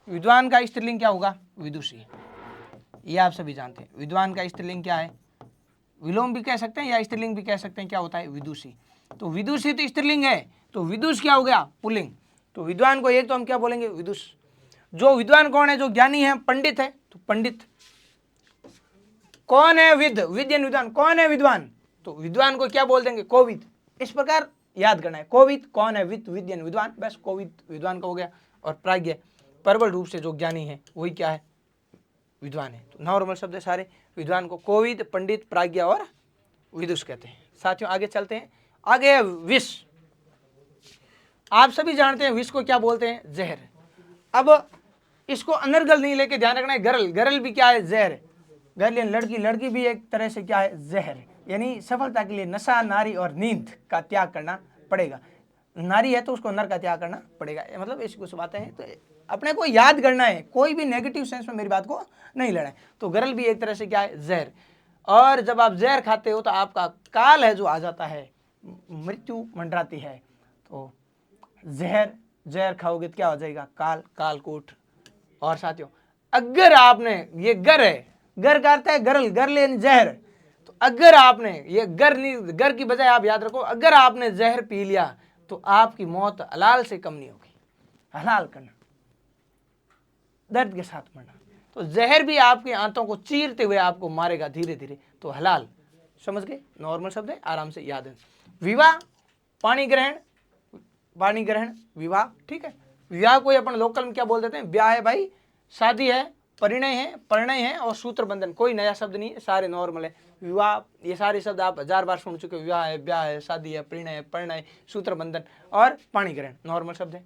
S1: विद्वान का स्त्रीलिंग क्या होगा? विदुषी। ये आप सभी जानते हैं। विद्वान का स्त्रीलिंग क्या है? विलोम भी कह सकते हैं या स्त्रीलिंग भी कह सकते हैं। क्या होता है? विदुषी। तो विदुषी तो स्त्रीलिंग है, तो विदुष क्या हो गया? पुल्लिंग। तो विद्वान को एक तो हम क्या बोलेंगे? विदुष। जो विद्वान कौन है? जो ज्ञानी है, पंडित है, तो पंडित। कौन है? विद, विद्यन विद्वान। कौन है विद्वान? तो विद्वान को क्या बोल देंगे? कोविद। इस प्रकार याद करना है। कोविद कौन है? विद, विद्यन विद्वान, बस कोविद विद्वान का हो गया। और प्राज्ञ प्रबल रूप से जो ज्ञानी है वही क्या है? विद्वान है। तो नॉर्मल शब्द है सारे। विद्वान को कोविद, पंडित, प्राज्ञ और विदुष कहते हैं। साथियों आगे चलते हैं। आगे है विष। आप सभी जानते हैं विष को क्या बोलते हैं? जहर। अब इसको अनर्गल नहीं लेके ध्यान रखना है। गरल, गरल भी क्या है? जहर। गरल लड़की, लड़की भी एक तरह से क्या है? जहर। यानी सफलता के लिए नशा, नारी और नींद का त्याग करना पड़ेगा। नारी है तो उसको नर का त्याग करना पड़ेगा। मतलब ऐसी कुछ बातें हैं, तो अपने को याद करना है, कोई भी नेगेटिव सेंस में मेरी बात को नहीं लेना है। तो गरल भी एक तरह से क्या है? जहर। और जब आप जहर खाते हो तो आपका काल है जो आ जाता है, मृत्यु मंडराती है। तो जहर, जहर खाओगे तो क्या हो जाएगा? काल, कालकूट। और साथियों अगर आपने, ये गर है, गर का अर्थ है गरल, गरल यानी जहर। तो अगर आपने ये गर नहीं, गर की बजाय आप याद रखो, अगर आपने जहर पी लिया तो आपकी मौत हलाल से कम नहीं होगी। हलाल करना, दर्द के साथ मरना। तो जहर भी आपकी आंतों को चीरते हुए आपको मारेगा धीरे धीरे। तो हलाल, समझ गए? नॉर्मल शब्द है, आराम से याद है। विवाह, पानी ग्रहण, पानी ग्रहण, विवाह, ठीक है। विवाह को अपन लोकल में क्या बोल देते हैं? ब्याह है भाई, शादी है, परिणय है, परिणय है और सूत्र बंधन। कोई नया शब्द नहीं है, सारे नॉर्मल है। विवाह, ये सारे शब्द आप 1000 बार सुन चुके हो। विवाह है, ब्याह है, शादी है, परिणय है, परिणय, सूत्र बंधन और पाणी ग्रहण नॉर्मल शब्द है।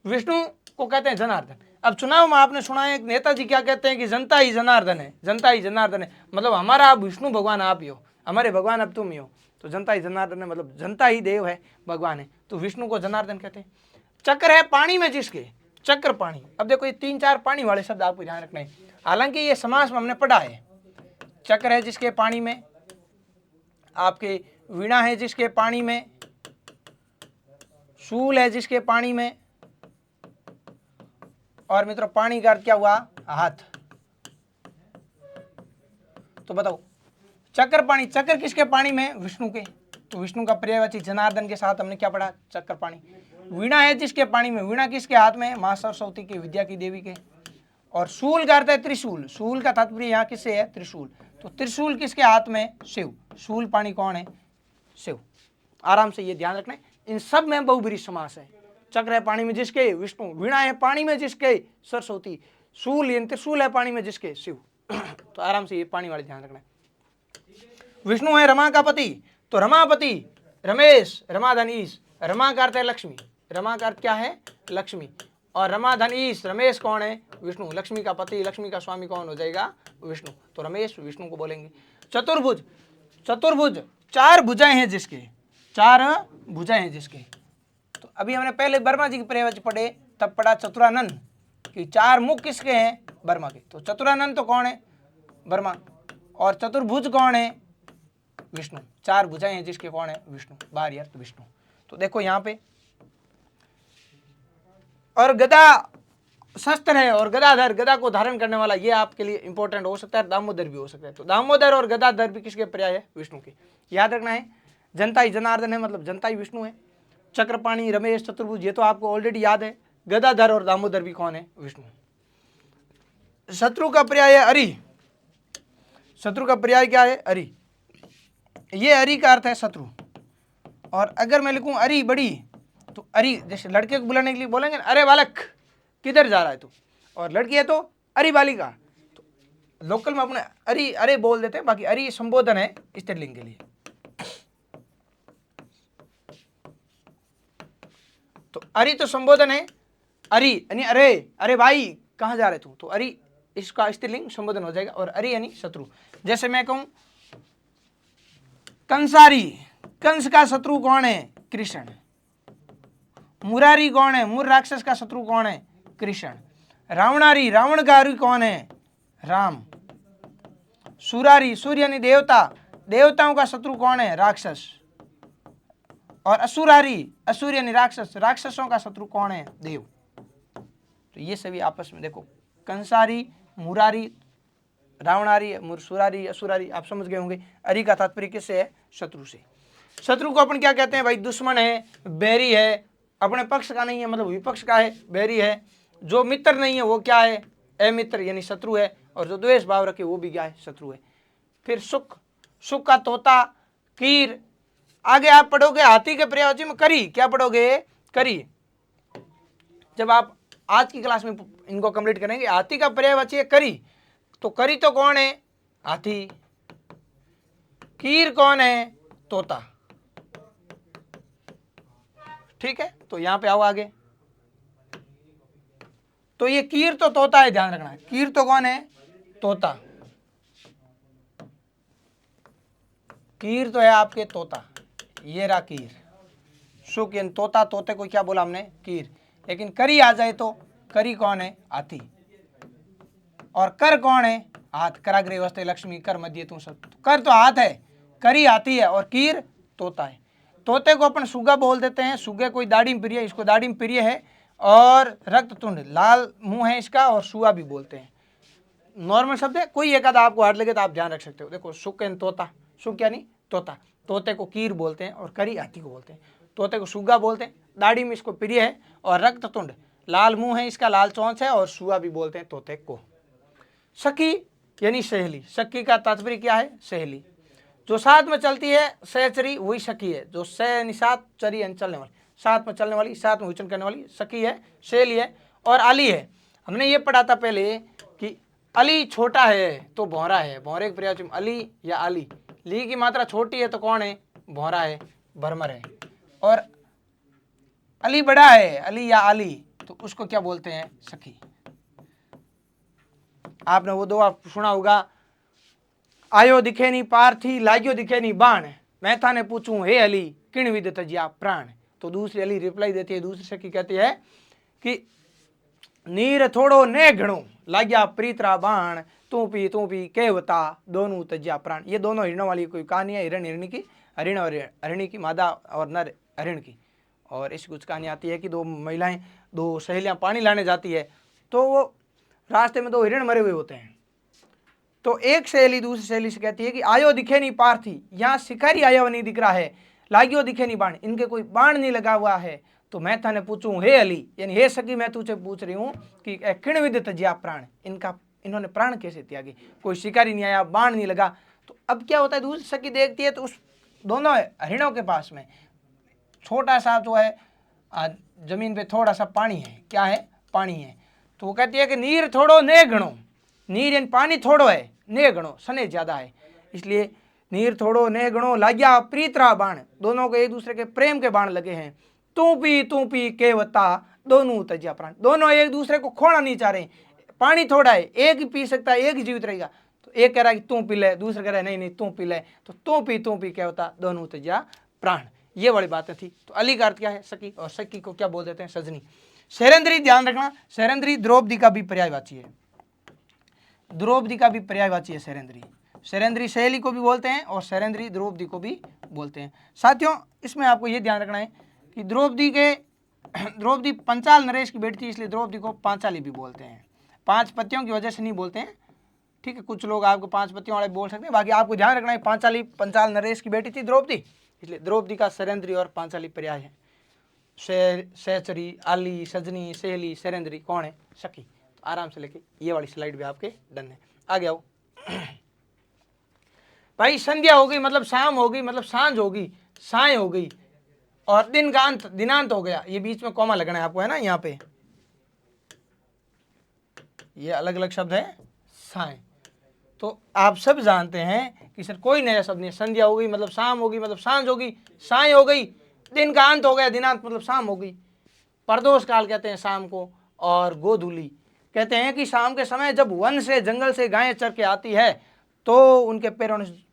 S1: विष्णु को कहते हैं जनार्दन। अब चुनाव में आपने सुना है नेताजी क्या कहते हैं कि जनता ही जनार्दन है, जनता ही जनार्दन है। मतलब हमारा आप विष्णु भगवान आप ही हो, हमारे भगवान अब तुम ही हो। तो जनता ही जनार्दन है, मतलब जनता ही देव है, भगवान है। तो विष्णु को जनार्दन कहते हैं। चक्र है पानी में जिसके, चक्र पानी। अब देखो ये 3-4 पानी वाले शब्द आपको ध्यान रखना है, हालांकि ये समास में हमने पढ़ा है। चक्र है जिसके पानी में, आपके वीणा है जिसके पानी में, शूल है जिसके पानी में, और मित्रों पानी का अर्थ क्या हुआ? हाथ। तो बताओ चक्र पानी, चक्र किसके पानी में? विष्णु के। तो विष्णु का पर्यायवाची जनार्दन के साथ हमने क्या पढ़ा? चक्र पानी। वीणा है जिसके पानी में, वीणा किसके हाथ में? मां सरस्वती के, विद्या की देवी के। और शूल का अर्थ है त्रिशूल, शूल का तात्पर्य यहाँ किससे है? त्रिशूल। तो त्रिशूल किसके हाथ में? शिव। शूल पानी कौन है? शिव। आराम से ये ध्यान रखना है, इन सब में बहुब्रीहि समास है। चक्र है पानी में जिसके, विष्णु। वीणा है पानी में जिसके, सरस्वती। शूल यानी त्रिशूल है पानी में जिसके, शिव। तो आराम से ये पानी वाले ध्यान रखना है। विष्णु है रमा का पति, तो रमापति, रमेश, रमाधन ईश। रमा का अर्थ है लक्ष्मी, रमा का अर्थ क्या है? लक्ष्मी। और रमाधन ईश, रमेश कौन है? विष्णु। लक्ष्मी का पति, लक्ष्मी का स्वामी कौन हो जाएगा? विष्णु। तो रमेश विष्णु को बोलेंगे। चतुर्भुज, चतुर्भुज 4 भुजाएं हैं जिसके, 4 भुजाएं हैं जिसके। तो अभी हमने पहले वर्मा जी के पर्यायवाची पढ़े, तब पढ़ा चतुरानन कि 4 मुख किसके हैं? वर्मा के। तो चतुरानन तो कौन है? वर्मा। और चतुर्भुज कौन है? विष्णु। 4 भुजाएं हैं जिसके, कौन है? विष्णु। बाहरी अर्थ विष्णु। तो देखो यहाँ पे, और गदा शस्त्र है, और गदाधर, गदा को धारण करने वाला, ये आपके लिए इंपॉर्टेंट हो सकता है। दामोदर भी हो सकता है। तो दामोदर और गदाधर भी किसके पर्याय है? विष्णु के। याद रखना है, जनता ही जनार्दन है, मतलब जनता ही विष्णु है। चक्रपाणी, रमेश, चतुर्भुज, ये तो आपको ऑलरेडी याद है। गदाधर और दामोदर भी कौन है? विष्णु। शत्रु का पर्याय है अरि, शत्रु का पर्याय क्या है? अरि। ये अरि का अर्थ है शत्रु। और अगर मैं लिखूं अरि बड़ी, तो अरि जैसे लड़के को बुलाने के लिए बोलेंगे ना, अरे बालक किधर जा रहा है तू, और लड़की है तो अरे बालिका। तो लोकल में अपने अरे अरे बोल देते हैं, बाकी अरे संबोधन है स्त्रीलिंग के लिए। तो अरे तो संबोधन है, अरे यानी अरे, अरे भाई कहाँ जा रहे तू, तो अरे इसका स्त्रीलिंग संबोधन हो जाएगा। और अरे यानी शत्रु। जैसे मैं कहूं कंसारी, कंस का शत्रु कौन है? कृष्ण। मुरारी कौन है? मुर राक्षस का शत्रु कौन है? कृष्ण। रावणारी, रावण का हरि कौन है? राम। सुरारी, सूर्य यानी देवता, देवताओं का शत्रु कौन है? राक्षस। और असुरारी, असुर यानी राक्षस, राक्षसों का शत्रु कौन है? देव। तो ये सभी आपस में देखो, कंसारी, मुरारी, रावणारी, सुरारी, असुरारी, आप समझ गए होंगे। अरि का तात्पर्य किससे है? शत्रु से। शत्रु को अपन क्या कहते हैं भाई? दुश्मन है, बैरी है, अपने पक्ष का नहीं है, मतलब विपक्ष का है, बैरी है। जो मित्र नहीं है वो क्या है? अमित्र यानी शत्रु है। और जो द्वेष भाव रखे वो भी क्या है? शत्रु है। फिर सुख, सुख का तोता, कीर। आगे आप पढ़ोगे हाथी के पर्यायवाची में करी, क्या पढ़ोगे? करी। जब आप आज की क्लास में इनको कंप्लीट करेंगे, हाथी का पर्यायवाची है करी। तो करी तो कौन है? हाथी। कीर कौन है? तोता। ठीक है, तो यहां पे आओ आगे। तो ये कीर तो तोता है, ध्यान रखना है। कीर तो कौन है? तोता। कीर तो है आपके तोता, ये रहा कीर। सुख यानी तोता, तोते को क्या बोला हमने? कीर। लेकिन करी आ जाए तो करी कौन है? हाथी। और कर कौन है? हाथ। कराग्रे वस्ते लक्ष्मी, कर मध्य तू सब। कर तो हाथ है, करी हाथी है, और कीर तोता है। तोते को अपन सुगा बोल देते हैं, सुगे कोई दाढ़ी प्रिय, इसको दाढ़ी प्रिय है। और रक्ततुंड, लाल मुंह है इसका, और सुआ भी बोलते हैं। नॉर्मल शब्द है, कोई एक आधा आपको हार्ड लगे तो आप ध्यान रख सकते हो। देखो सुक एंड तोता, सुक यानी तोता, तोते को कीर बोलते हैं और करी हाथी को बोलते हैं। तोते को सुगा बोलते हैं, दाढ़ी में इसको प्रिय है। और रक्ततुंड, लाल मुंह है इसका, लाल चोंच है, और सुआ भी बोलते हैं तोते को। सखी यानी सहेली, सखी का तात्पर्य क्या है? सहेली। जो साथ में चलती है सहचरी, वही सखी है। जो सह यानी साथ, चरी यानी चलने वाली, साथ में चलने वाली, साथ में विचरण करने वाली सखी है, सहेली है। और अली है, हमने ये पढ़ा था पहले कि अली छोटा है तो भौरा है। भौरे के पर्यायवाची में अली या अली, ली की मात्रा छोटी है तो कौन है? भौरा है, भरमर है। और अली बड़ा है, अली या अली, तो उसको क्या बोलते हैं? सखी। आपने वो दो आप सुना होगा, आयो दिखे नी पार्थी, लाग्यो दिखे नी बाण, मैं थाने पूछूं हे अली, किण विद तजिया प्राण। तो दूसरी अली रिप्लाई देती है, दूसरी सखी कहती है कि नीर थोड़ो ने घणो, लाग्या प्रीतरा बाण, तू पी केवता, दोनों तजिया प्राण। ये दोनों हिरणों वाली कोई कहानी है, हिरण हिरणी की, हरिण और हरिणी की, मादा और नर हरिण की। और इस कुछ कहानी आती है कि दो महिलाएं, दो सहेलियां पानी लाने जाती है, तो वो रास्ते में दो हिरण मरे हुए होते हैं। तो एक सहेली दूसरी सहेली से कहती है कि आयो दिखे नहीं पार्थी, यहाँ शिकारी आया हुआ नहीं दिख रहा है, लाग्यो दिखे नहीं बाण, इनके कोई बाण नहीं लगा हुआ है, तो मैं थाने पूछूं हे अली, यानी हे सखी मैं तुझे पूछ रही हूँ कि किण विद तजिया प्राण, इन्होंने प्राण कैसे त्यागे? कोई शिकारी नहीं आया, बाण नहीं लगा। तो अब क्या होता है, दूसरी सखी देखती है तो उस दोनों हरिणों के पास में छोटा सा जो है जमीन पे थोड़ा सा पानी है। क्या है? पानी है। तो वो कहती है कि नीर थोड़ो ने घणो, नीर यानी पानी थोड़ो है, ने घणो सने ज्यादा है, इसलिए नीर थोड़ो ने घणो, लाग्या प्रीतरा बाण, दोनों को एक दूसरे के प्रेम के बाण लगे हैं। तू पी केवता, दोनों तजिया प्राण, दोनों एक दूसरे को खोना नहीं चाह रहे। पानी थोड़ा है, एक ही पी सकता है, एक ही जीवित रहेगा। तो एक कह रहा है कि तू पी ले, दूसरा कह रहा है नहीं नहीं तू पी ले, तो तू पी केवता, दोनों तजिया प्राण। ये वाली बातें थी। तो अली का अर्थ क्या है? सखी। और सखी को क्या बोल देते हैं? सजनी। शैरेंद्री, ध्यान रखना, शैरेंद्री द्रौपदी का भी पर्यायवाची है, द्रौपदी का भी पर्यायवाची है शैरेंद्री। शैरेंद्री सहेली को भी बोलते हैं और शैरेंद्री द्रौपदी को भी बोलते हैं। साथियों, इसमें आपको ये ध्यान रखना है कि द्रौपदी पंचाल नरेश की बेटी थी, इसलिए द्रौपदी को पांचाली भी बोलते हैं। 5 पतियों की वजह से नहीं बोलते हैं, ठीक है। कुछ लोग आपको 5 पतियों वाले बोल सकते हैं, बाकी आपको ध्यान रखना है पांचाली, पंचाल नरेश की बेटी थी द्रौपदी, इसलिए द्रौपदी का शैरेंद्री और पांचाली पर्याय है। सहचरी, आली, सजनी, सहेली, शैरेंद्री कौन है? सखी। तो आराम से लेके ये वाली स्लाइड भी आपके डन है। आगे आओ भाई। संध्या हो गई मतलब शाम हो गई, मतलब सांझ हो गई, साय हो गई, और दिन का अंत, दिनांत हो गया। ये बीच में कॉमा लगना है आपको, है ना, यहाँ पे ये अलग अलग शब्द है साय। तो आप सब जानते हैं कि सर कोई नया शब्द नहीं। संध्या हो गई मतलब शाम हो गई, मतलब सांझ हो गई, साय हो गई, दिन का अंत हो गया, दिनांत मतलब शाम हो गई। प्रदोष काल कहते हैं शाम को। और गोधूली कहते हैं कि शाम के समय जब वन से, जंगल से गायें चर के आती है तो उनके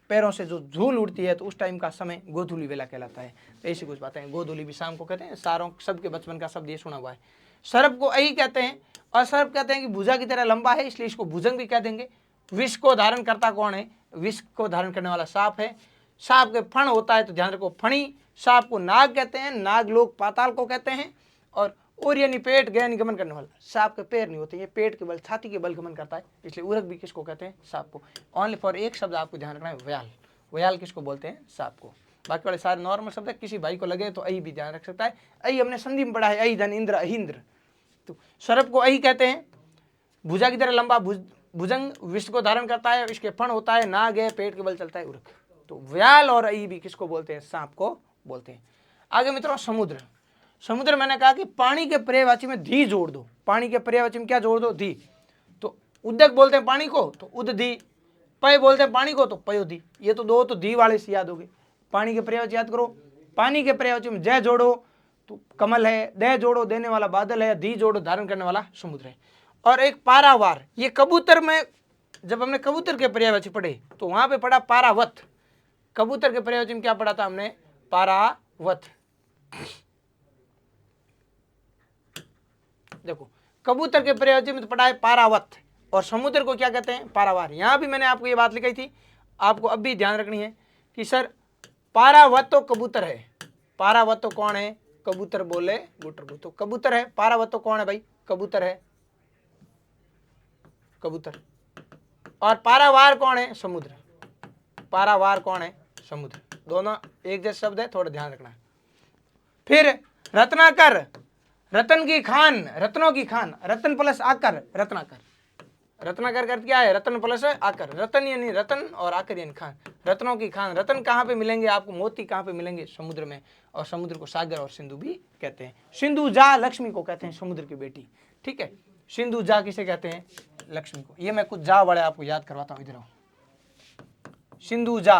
S1: पैरों से जो झूल उड़ती है, तो उस टाइम का समय गोधूली वेला कहलाता है। तो ऐसी कुछ बातें हैं। गोधूली भी शाम को कहते हैं। सारों सबके बचपन का शब्द ये सुना हुआ है। सर्प को अही कहते हैं, और सर्प कहते हैं कि भुजा की तरह लंबा है, इसलिए इसको भुजंग भी कह देंगे। विष को धारण करता कौन है? विष को धारण करने वाला सांप है। सांप के फण होता है, तो ध्यान रखो फणी। सांप को नाग कहते हैं, नाग लोग पाताल को कहते हैं। और यानी पेट गया निगमन करने वाला। सांप के पैर नहीं होते, ये पेट के बल, छाती के बल गमन करता है, इसलिए उरग भी किसको कहते हैं? सांप को। ओनली फॉर एक शब्द आपको ध्यान रखना है, व्याल। व्याल किसको बोलते हैं? सांप को। बाकी वाले सारे नॉर्मल शब्द है, किसी भाई को लगे तो अही भी ध्यान रख सकता है। अही हमने संधि में पढ़ा है, अही धन इंद्र, अहिंद्र। तो सर्प को अही कहते हैं। भुजा की तरह लंबा भुजंग, विष को धारण करता है, इसके फण होता है, नाग है, पेट के बल चलता है, उरग। तो व्याल और अही भी किसको बोलते हैं? सांप को बोलते हैं। आगे मित्रों, समुद्र। समुद्र मैंने कहा कि पानी के पर्यायवाची में धी जोड़ दो। पानी के पर्यायवाची में क्या जोड़ दो? धी। तो उदक बोलते हैं पानी को, तो उदधी। पय बोलते हैं पानी को, तो पयोधी। ये तो दो तो धी वाले से याद हो गए। पानी के पर्यायवाची याद करो। पानी के पर्यायवाची में जय जोड़ो तो कमल है, दह जोड़ो देने वाला बादल है, धी जोड़ो धारण करने वाला समुद्र है। और एक पारावार, ये कबूतर में, जब हमने कबूतर के पर्यायवाची पढ़े तो वहां पे पढ़ा पारावत। कबूतर के पर्यायवाची में क्या पढ़ा था हमने? पारावत। देखो, कबूतर के पर्यायवाची में तो पढ़ा है पारावत, और समुद्र को क्या कहते हैं? पारावार। यहां भी मैंने आपको ये बात लिखाई थी, आपको अब भी ध्यान रखनी है कि सर पारावत तो कबूतर है, पारावतो कौन है? कबूतर बोले गुटर। तो कबूतर है। पारावतो कौन है भाई? कबूतर है, कबूतर। और पारावार कौन है? समुद्र। पारावार कौन है? समुद्र। दोनों एक जैसे शब्द है, थोड़ा ध्यान रखना है। फिर रत्नाकर, रतन की खान, रत्नों की खान, रतन प्लस आकर, रत्नाकर। रत्नाकर का अर्थ क्या है? रतन प्लस आकर। रतन यानी रतन और आकर यानी खान। रत्नों की खान। रतन कहाँ पे मिलेंगे आपको? मोती कहाँ पे मिलेंगे? समुद्र में। और समुद्र को सागर और सिंधु भी कहते हैं। सिंधु जा लक्ष्मी को कहते हैं, समुद्र की बेटी। ठीक है, सिंधु जा किसे कहते हैं? लक्ष्मी को। ये मैं कुछ जा बड़े आपको याद करवाता हूँ, इधर आओ। सिंधु जा,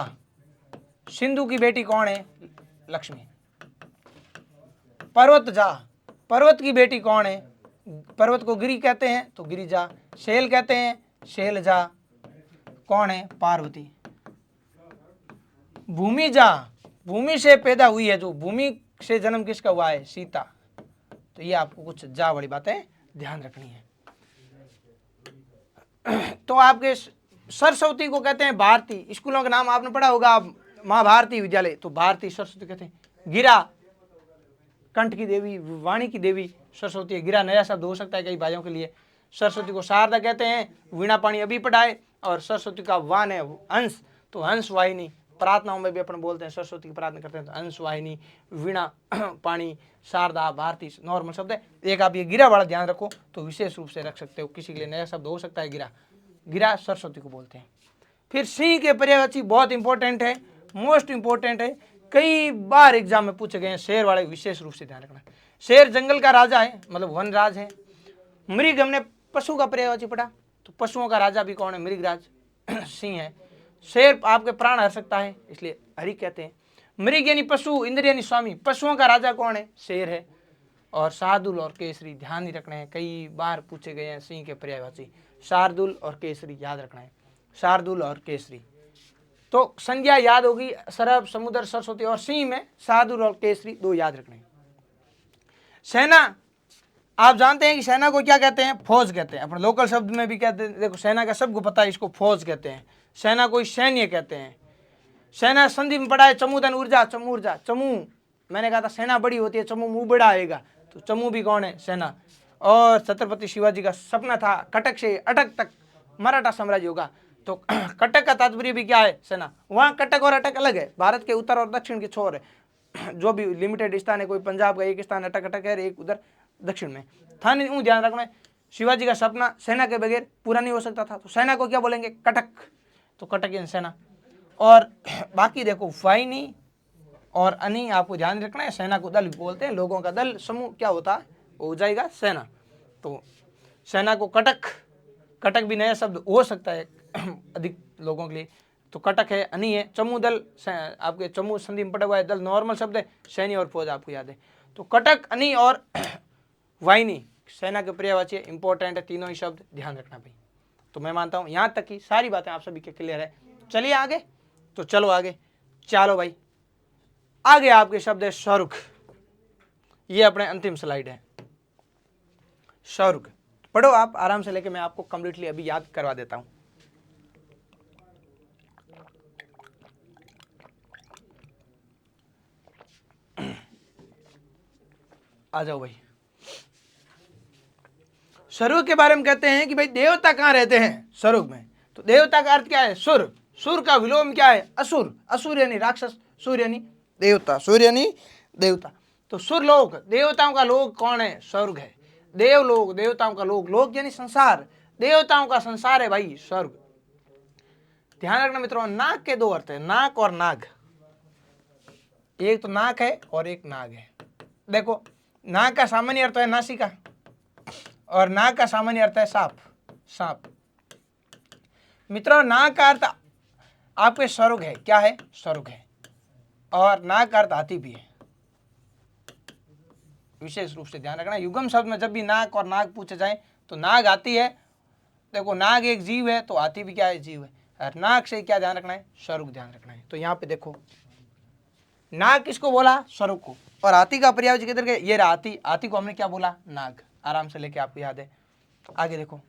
S1: सिंधु की बेटी कौन है? लक्ष्मी। पर्वत जा, पर्वत की बेटी कौन है? पर्वत को गिरी कहते हैं तो गिरिजा। शैल कहते हैं, शैलजा। कौन है? पार्वती। भूमि जा, भूमि से पैदा हुई है, जो भूमि से जन्म किसका हुआ है? सीता। तो ये आपको कुछ जा वाली बातें ध्यान रखनी है। तो आपके सरस्वती को कहते हैं भारती। स्कूलों का नाम आपने पढ़ा होगा, माँ भारती विद्यालय, तो भारती सरस्वती कहते हैं। गिरा, कंठ की देवी, वाणी की देवी सरस्वती है। गिरा नया शब्द हो सकता है कई भाइयों के लिए। सरस्वती को शारदा कहते हैं। वीणा पाणी अभी पढ़ाए। और सरस्वती का वान है हंस, तो हंस वाहिनी। प्रार्थनाओं में भी अपन बोलते हैं, सरस्वती की प्रार्थना करते हैं तो हंस वाहिनी, वीणा पाणी, शारदा, भारती नॉर्मल शब्द है। एक आप ये गिरा वाला ध्यान रखो तो विशेष रूप से रख सकते हो, किसी के लिए नया शब्द हो सकता है गिरा। गिरा सरस्वती को बोलते हैं। फिर सिंह के पर्यायवाची बहुत इंपॉर्टेंट है, मोस्ट इंपॉर्टेंट है, कई बार एग्जाम में पूछे गए हैं। शेर वाले विशेष रूप से ध्यान रखना। शेर जंगल का राजा है, मतलब वनराज है। मृग हमने पशु का पर्यायवाची पढ़ा, तो पशुओं का राजा भी कौन है? मृगराज, सिंह है। शेर आपके प्राण हर सकता है, इसलिए हरि कहते हैं। मृग यानी पशु, इंद्र यानी स्वामी। पशुओं का राजा कौन है? शेर है। और शार्दुल और केसरी ध्यान ही रखना है, कई बार पूछे गए हैं सिंह के पर्यायवाची। शार्दुल और केसरी याद रखना है, शार्दुल और केसरी। तो संज्ञा याद होगी, सरब, समुद्र, सरस्वती। और सिंह में शार्दुल और केसरी दो याद रखने। सेना, आप जानते हैं कि सेना को क्या कहते हैं? फौज कहते हैं। अपने लोकल शब्द में भी कहते हैं। देखो सेना का सबको पता है, इसको फौज कहते हैं। सेना को सैन्य कहते हैं। सेना संधि में पड़ा है चमूधन ऊर्जा, चमू ऊर्जा। चमू, मैंने कहा था सेना बड़ी होती है, चमू मुंह बड़ा आएगा, तो चमू भी कौन है? सेना। और छत्रपति शिवाजी का सपना था कटक से अटक तक मराठा साम्राज्य होगा, तो कटक का तात्पर्य भी क्या है? सेना। वहाँ कटक और अटक अलग है, भारत के उत्तर और दक्षिण के छोर है। जो भी लिमिटेड स्थान है, कोई पंजाब का एक स्थान अटक अटक है, एक उधर दक्षिण में था। नहीं ध्यान रखना है, शिवाजी का सपना सेना के बगैर पूरा नहीं हो सकता था, तो सेना को क्या बोलेंगे? कटक। तो कटक यानी सेना। और बाकी देखो वाहिनी और अनि आपको ध्यान रखना है। सेना को दल बोलते हैं, लोगों का दल समूह क्या होता है? हो जाएगा सेना। तो सेना को कटक, कटक भी नया शब्द हो सकता है अधिक लोगों के लिए, तो कटक है। अनि है। चमू दल, आपके चमू संधि में पड़ा हुआ है, दल नॉर्मल शब्द है। सैन्य और फौज आपको याद है। तो कटक, अनि और वाहिनी सेना के पर्यायवाची इंपॉर्टेंट है, तीनों ही शब्द ध्यान रखना भाई। तो मैं मानता हूं यहां तक की सारी बातें आप सभी के क्लियर है। चलिए आगे, तो चलो आगे, चलो भाई। आगे आपके शब्द है शाहरुख। ये अपने अंतिम स्लाइड है, शाहरुख। पढ़ो आप आराम से, लेके मैं आपको कंप्लीटली अभी याद करवा देता हूं। आ जाओ भाई। शाहरुख के बारे में कहते हैं कि भाई देवता कहाँ रहते हैं? शाहरुख में। तो देवता का अर्थ क्या है? सुर। सुर का विलोम क्या है? असुर। असुर यानी राक्षस, सूर्य यानी देवता, सूर्य यानी देवता। तो सुर लोक, देवताओं का लोक कौन है? स्वर्ग है। देवलोक, देवताओं का लोक, लोक यानी संसार, देवताओं का संसार है भाई स्वर्ग। ध्यान रखना मित्रों, नाक के दो अर्थ है, नाक और नाग। एक तो नाक है और एक नाग है। देखो, नाक का सामान्य अर्थ है नासिका, और नाग का सामान्य अर्थ है सांप, सांप। मित्रों, नाग का अर्थ आपके स्वर्ग है। क्या है? स्वर्ग है। और नाग का अर्थ हाथी भी है। विशेष रूप से ध्यान रखना, युगम शब्द में जब भी नाग और नाग पूछे जाए तो नाग हाथी है। देखो, नाग एक जीव है तो हाथी भी क्या है? जीव है। और नाग से क्या ध्यान रखना है? स्वर्ग ध्यान रखना है। तो यहाँ पे देखो, नाग किसको बोला? स्वर्ग को। और हाथी का पर्यायवाची किधर गए? ये रहा हाथी। हाथी को हमने क्या बोला? नाग। आराम से लेके आपको याद है। आगे देखो,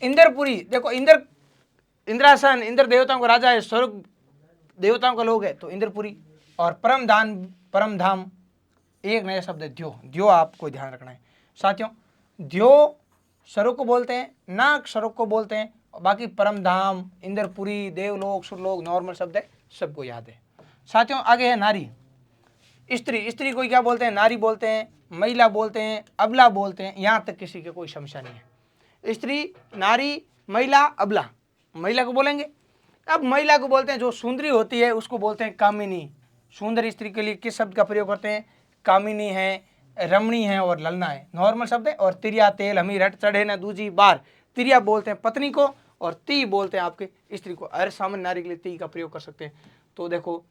S1: इंद्रपुरी। देखो, इंद्रासन, इंद्र देवताओं का राजा है, स्वर्ग देवताओं का लोग है, तो इंद्रपुरी। और परम धाम एक नया शब्द है द्यो। द्यो आपको ध्यान रखना है साथियों। द्यो स्वरूप को बोलते हैं, नाक स्वरूप को बोलते हैं, बाकी परम धाम, इंद्रपुरी, देवलोक, सुरलोक नॉर्मल शब्द है, सबको याद है साथियों। आगे है नारी। स्त्री, स्त्री को क्या बोलते हैं? नारी बोलते हैं, महिला बोलते हैं, अबला बोलते हैं, यहाँ तक किसी के कोई समस्या नहीं है। स्त्री, नारी, महिला, अबला। महिला को बोलेंगे। अब महिला को बोलते हैं जो सुंदरी होती है उसको बोलते हैं कामिनी। सुंदर स्त्री के लिए किस शब्द का प्रयोग करते हैं? कामिनी है, रमणी है और ललना है, नॉर्मल शब्द है। और तिरिया तेल हमी रट चढ़े न दूजी बार। तिरिया बोलते हैं पत्नी को और ती बोलते हैं आपके स्त्री को। हर सामान्य नारी के लिए ती का प्रयोग कर सकते हैं। तो देखो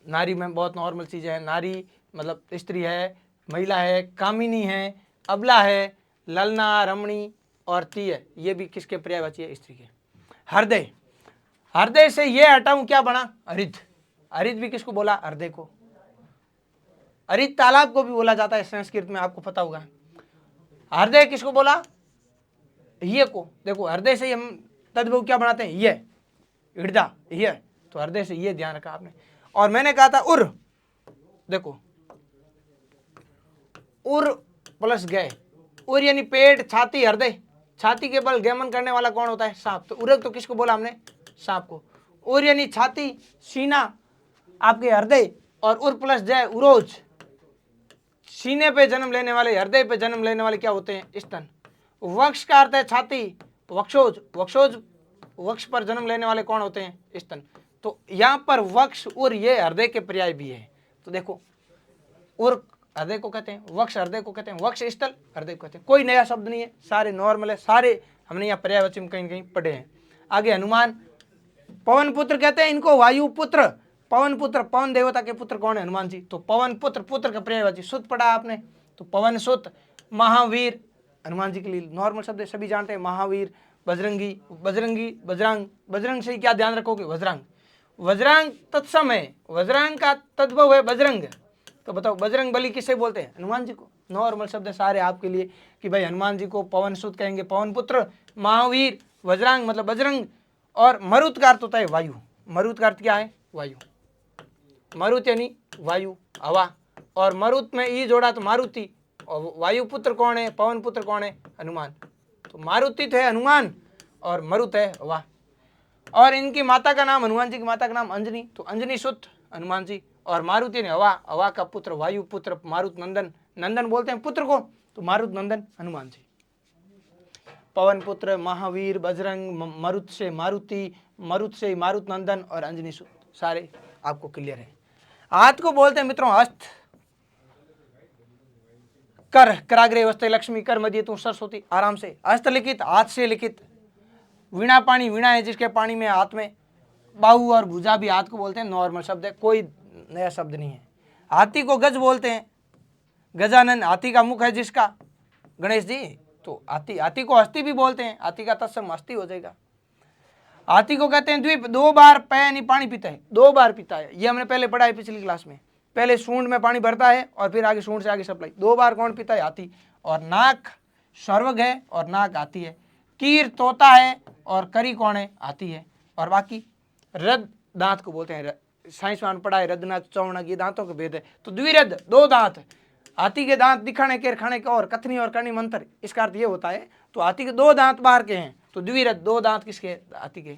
S1: नारी में बहुत नॉर्मल चीज़ें हैं। नारी मतलब स्त्री है, महिला है, कामिनी है, अबला है, ललना, रमणी और ती है। ये भी किसके पर्यायवाची है? स्त्री के। हृदय, हृदय से ये हटाऊं क्या बना? हरिद। हरिद भी किसको बोला? हृदय को। हरित तालाब को भी बोला जाता है संस्कृत में, आपको पता होगा। हृदय किसको बोला? ये को। देखो हृदय से हम तद्भव क्या बनाते हैं? ये हृदय, ये। तो हृदय से ये ध्यान रखा आपने। और मैंने कहा था उर, देखो उर प्लस गय। उर यानी पेट, छाती, हृदय। छाती के बल गमन करने वाला कौन होता है? सांप। तो उरग तो किसको बोला हमने? सांप को। उर यानी छाती, सीना, आपके हृदय, और उर प्लस जय उरोज। सीने पे जन्म लेने वाले, हृदय पे जन्म लेने वाले क्या होते हैं? स्तन। वक्ष का अर्थ है छाती, वक्षोज। वक्षोज, वक्ष पर जन्म लेने वाले कौन होते हैं? स्तन। तो यहाँ पर वक्ष और ये हृदय के पर्याय भी है। तो देखो उर हृदय को कहते हैं, वक्ष हृदय को कहते हैं, वक्ष स्थल हृदय को कहते हैं। कोई नया शब्द नहीं है, सारे नॉर्मल है, सारे हमने यहाँ पर्यायवाची में कहीं न कहीं पढ़े हैं। आगे हनुमान, पवन पुत्र कहते हैं इनको, वायु पुत्र। पवन पुत्र, पवन देवता के पुत्र कौन है? हनुमान जी। तो पवन पुत्र, पुत्र का पर्यायवाची सुत पढ़ा आपने, तो पवन सुत। महावीर हनुमान जी के लिए नॉर्मल शब्द है, सभी जानते हैं। महावीर, बजरंगी, बजरंगी, बजरंग। बजरंग से क्या ध्यान रखोगे? वज्रांग। वज्रांग तत्सम है, वज्रांग का तद्भव है बजरंग। तो बताओ बजरंग बली किसे बोलते हैं? हनुमान जी को। नॉर्मल शब्द है सारे आपके लिए कि भाई हनुमान जी को पवन सुत कहेंगे, पवन पुत्र, महावीर, वज्रांग मतलब बजरंग। और मरुत का अर्थ होता है वायु। मरुत का अर्थ क्या है? वायु। मरुत यानी वायु, हवा। और मरुत में ई जोड़ा तो मारुति। और वायु पुत्र कौन है? पवन पुत्र कौन है? हनुमान। तो मारुति तो है हनुमान और मरुत है हवा। और इनकी माता का नाम, हनुमान जी की माता का नाम अंजनी, तो अंजनी सुत हनुमान जी। और मारुति ने हवा, हवा का पुत्र, वायु पुत्र, मारुत नंदन। नंदन बोलते हैं पुत्र को, तो मारुत नंदन हनुमान जी। पवन पुत्र, महावीर, बजरंग, मरुत से मारुति, मरुत से मारुत नंदन और अंजनी सुत, सारे आपको क्लियर है। हाथ को बोलते हैं मित्रों हस्त। कर, कराग्रे वस्ते लक्ष्मी, कर मध्य तू सरस्वती। आराम से। हस्त लिखित, हाथ से लिखित। वीणा पानी, वीणा है जिसके पानी में, हाथ में। बाहु और भुजा भी हाथ को बोलते हैं, नॉर्मल शब्द है, कोई नया शब्द नहीं है। हाथी को गज बोलते हैं, गजानन। हाथी का मुख है जिसका? गणेश जी। तो हाथी को हस्ती भी बोलते हैं, हाथी का तत्सम हस्ती हो जाएगा। हाथी को कहते हैं द्वीप, 2 बार यानी पानी पीता है, 2 बार पीता है। ये हमने पहले पढ़ा है पिछली क्लास में। पहले सूंड में पानी भरता है और फिर आगे सूंड से आगे सप्लाई। 2 बार कौन पीता है? हाथी। और नाक सर्वग है और नाक हाथी है। कीर तोता है और करी कौन है? हाथी है। और बाकी रद दांत को बोलते हैं। साइंस में पढ़ा है रदनक, चौणक, ये दांतों के भेद है। तो द्विरद, 2 दांत। हाथी के दांत दिखाने के, खाने के और कथनी और करनी मंत्र, इसका अर्थ ये होता है। तो हाथी के 2 दांत बाहर के हैं, तो द्विरद, 2 दांत किसके? हाथी के।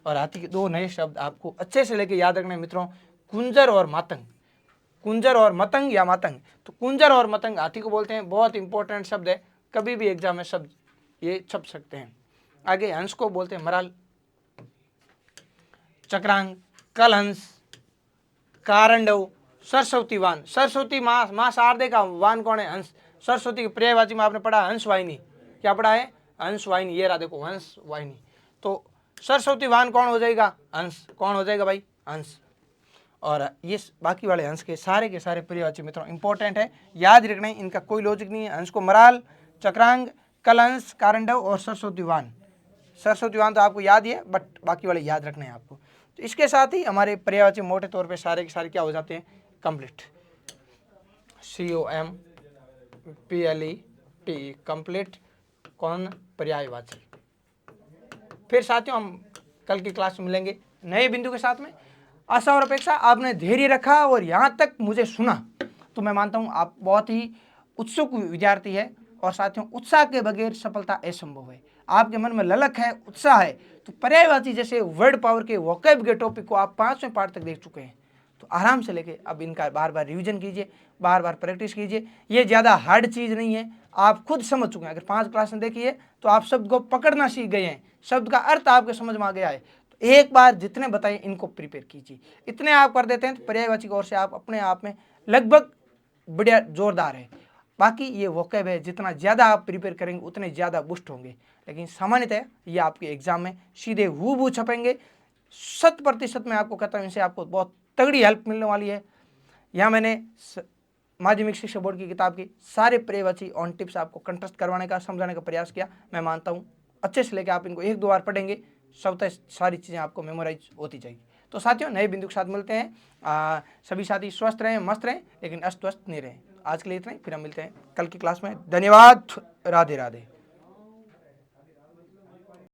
S1: और हाथी के 2 नए शब्द आपको अच्छे से लेके याद रखने मित्रों, कुंजर और मातंग। कुंजर और मतंग या मातंग। तो कुंजर और मतंग हाथी को बोलते हैं, बहुत इंपॉर्टेंट शब्द है, कभी भी एग्जाम में शब्द ये छप सकते हैं। आगे हंस को बोलते हैं मराल, चक्रांग, कलहंस, कारंडव, सरस्वती वान। सरस्वती माँ शारदे का वान कौन है? हंस। सरस्वती के पर्यायवाची में आपने पढ़ा हंस वाहिनी। क्या पढ़ा है? हंस वाहिनी। ये रहा देखो हंस वाहिनी। तो सरस्वती वान कौन हो जाएगा? हंस। कौन हो जाएगा भाई? हंस। और ये बाकी वाले हंस के सारे पर्यायवाची मित्रों इंपॉर्टेंट है, याद रखना है, इनका कोई लॉजिक नहीं है। हंस को मराल, चक्रांग, कलहंस, कारंडव और सरस्वती वान। सरस्वती वान तो आपको याद ही है, बट बाकी वाले याद रखने हैं आपको। तो इसके साथ ही हमारे पर्यायवाची मोटे तौर पे सारे के सारे क्या हो जाते हैं? कंप्लीट। COMPLET, complete. कौन? पर्यायवाची। फिर साथियों हम कल की क्लास में मिलेंगे नए बिंदु के साथ में। आशा और अपेक्षा आपने धैर्य रखा और यहाँ तक मुझे सुना, तो मैं मानता हूँ आप बहुत ही उत्सुक विद्यार्थी है। और साथियों, उत्साह के बगैर सफलता असंभव है। आपके मन में ललक है, उत्साह है, तो पर्यायवाची जैसे वर्ड पावर के वोकैब के टॉपिक को आप 5वें पार्ट तक देख चुके हैं, तो आराम से लेके अब इनका बार बार रिवीजन कीजिए, बार बार प्रैक्टिस कीजिए। ये ज़्यादा हार्ड चीज़ नहीं है, आप खुद समझ चुके हैं। अगर 5 क्लास में देखिए तो आप शब्द को पकड़ना सीख गए हैं, शब्द का अर्थ आपके समझ में आ गया है। तो एक बार जितने बताए इनको प्रिपेयर कीजिए। इतने आप कर देते हैं तो पर्यायवाची की ओर से आप अपने आप में लगभग बढ़िया जोरदार है। बाकी ये वोकैब है, जितना ज़्यादा आप प्रिपेयर करेंगे उतने ज़्यादा बूस्ट होंगे। लेकिन सामान्यतः ये आपके एग्जाम में सीधे हूबहू छपेंगे। 100% मैं आपको कहता हूँ, इनसे आपको बहुत तगड़ी हेल्प मिलने वाली है। यहाँ मैंने माध्यमिक शिक्षा बोर्ड की किताब की सारे पर्यायवाची ऑन टिप्स आपको कंठस्थ करवाने का, समझाने का प्रयास किया। मैं मानता हूँ अच्छे से लेकर आप इनको 1-2 बार पढ़ेंगे, सब सारी चीज़ें आपको मेमोराइज होती जाएगी। तो साथियों, नए बिंदु के साथ मिलते हैं। सभी साथी स्वस्थ रहें, मस्त रहें, लेकिन अस्त व्यस्त नहीं रहें। आज के लिए इतना ही, फिर हम मिलते हैं कल की क्लास में। धन्यवाद। राधे राधे।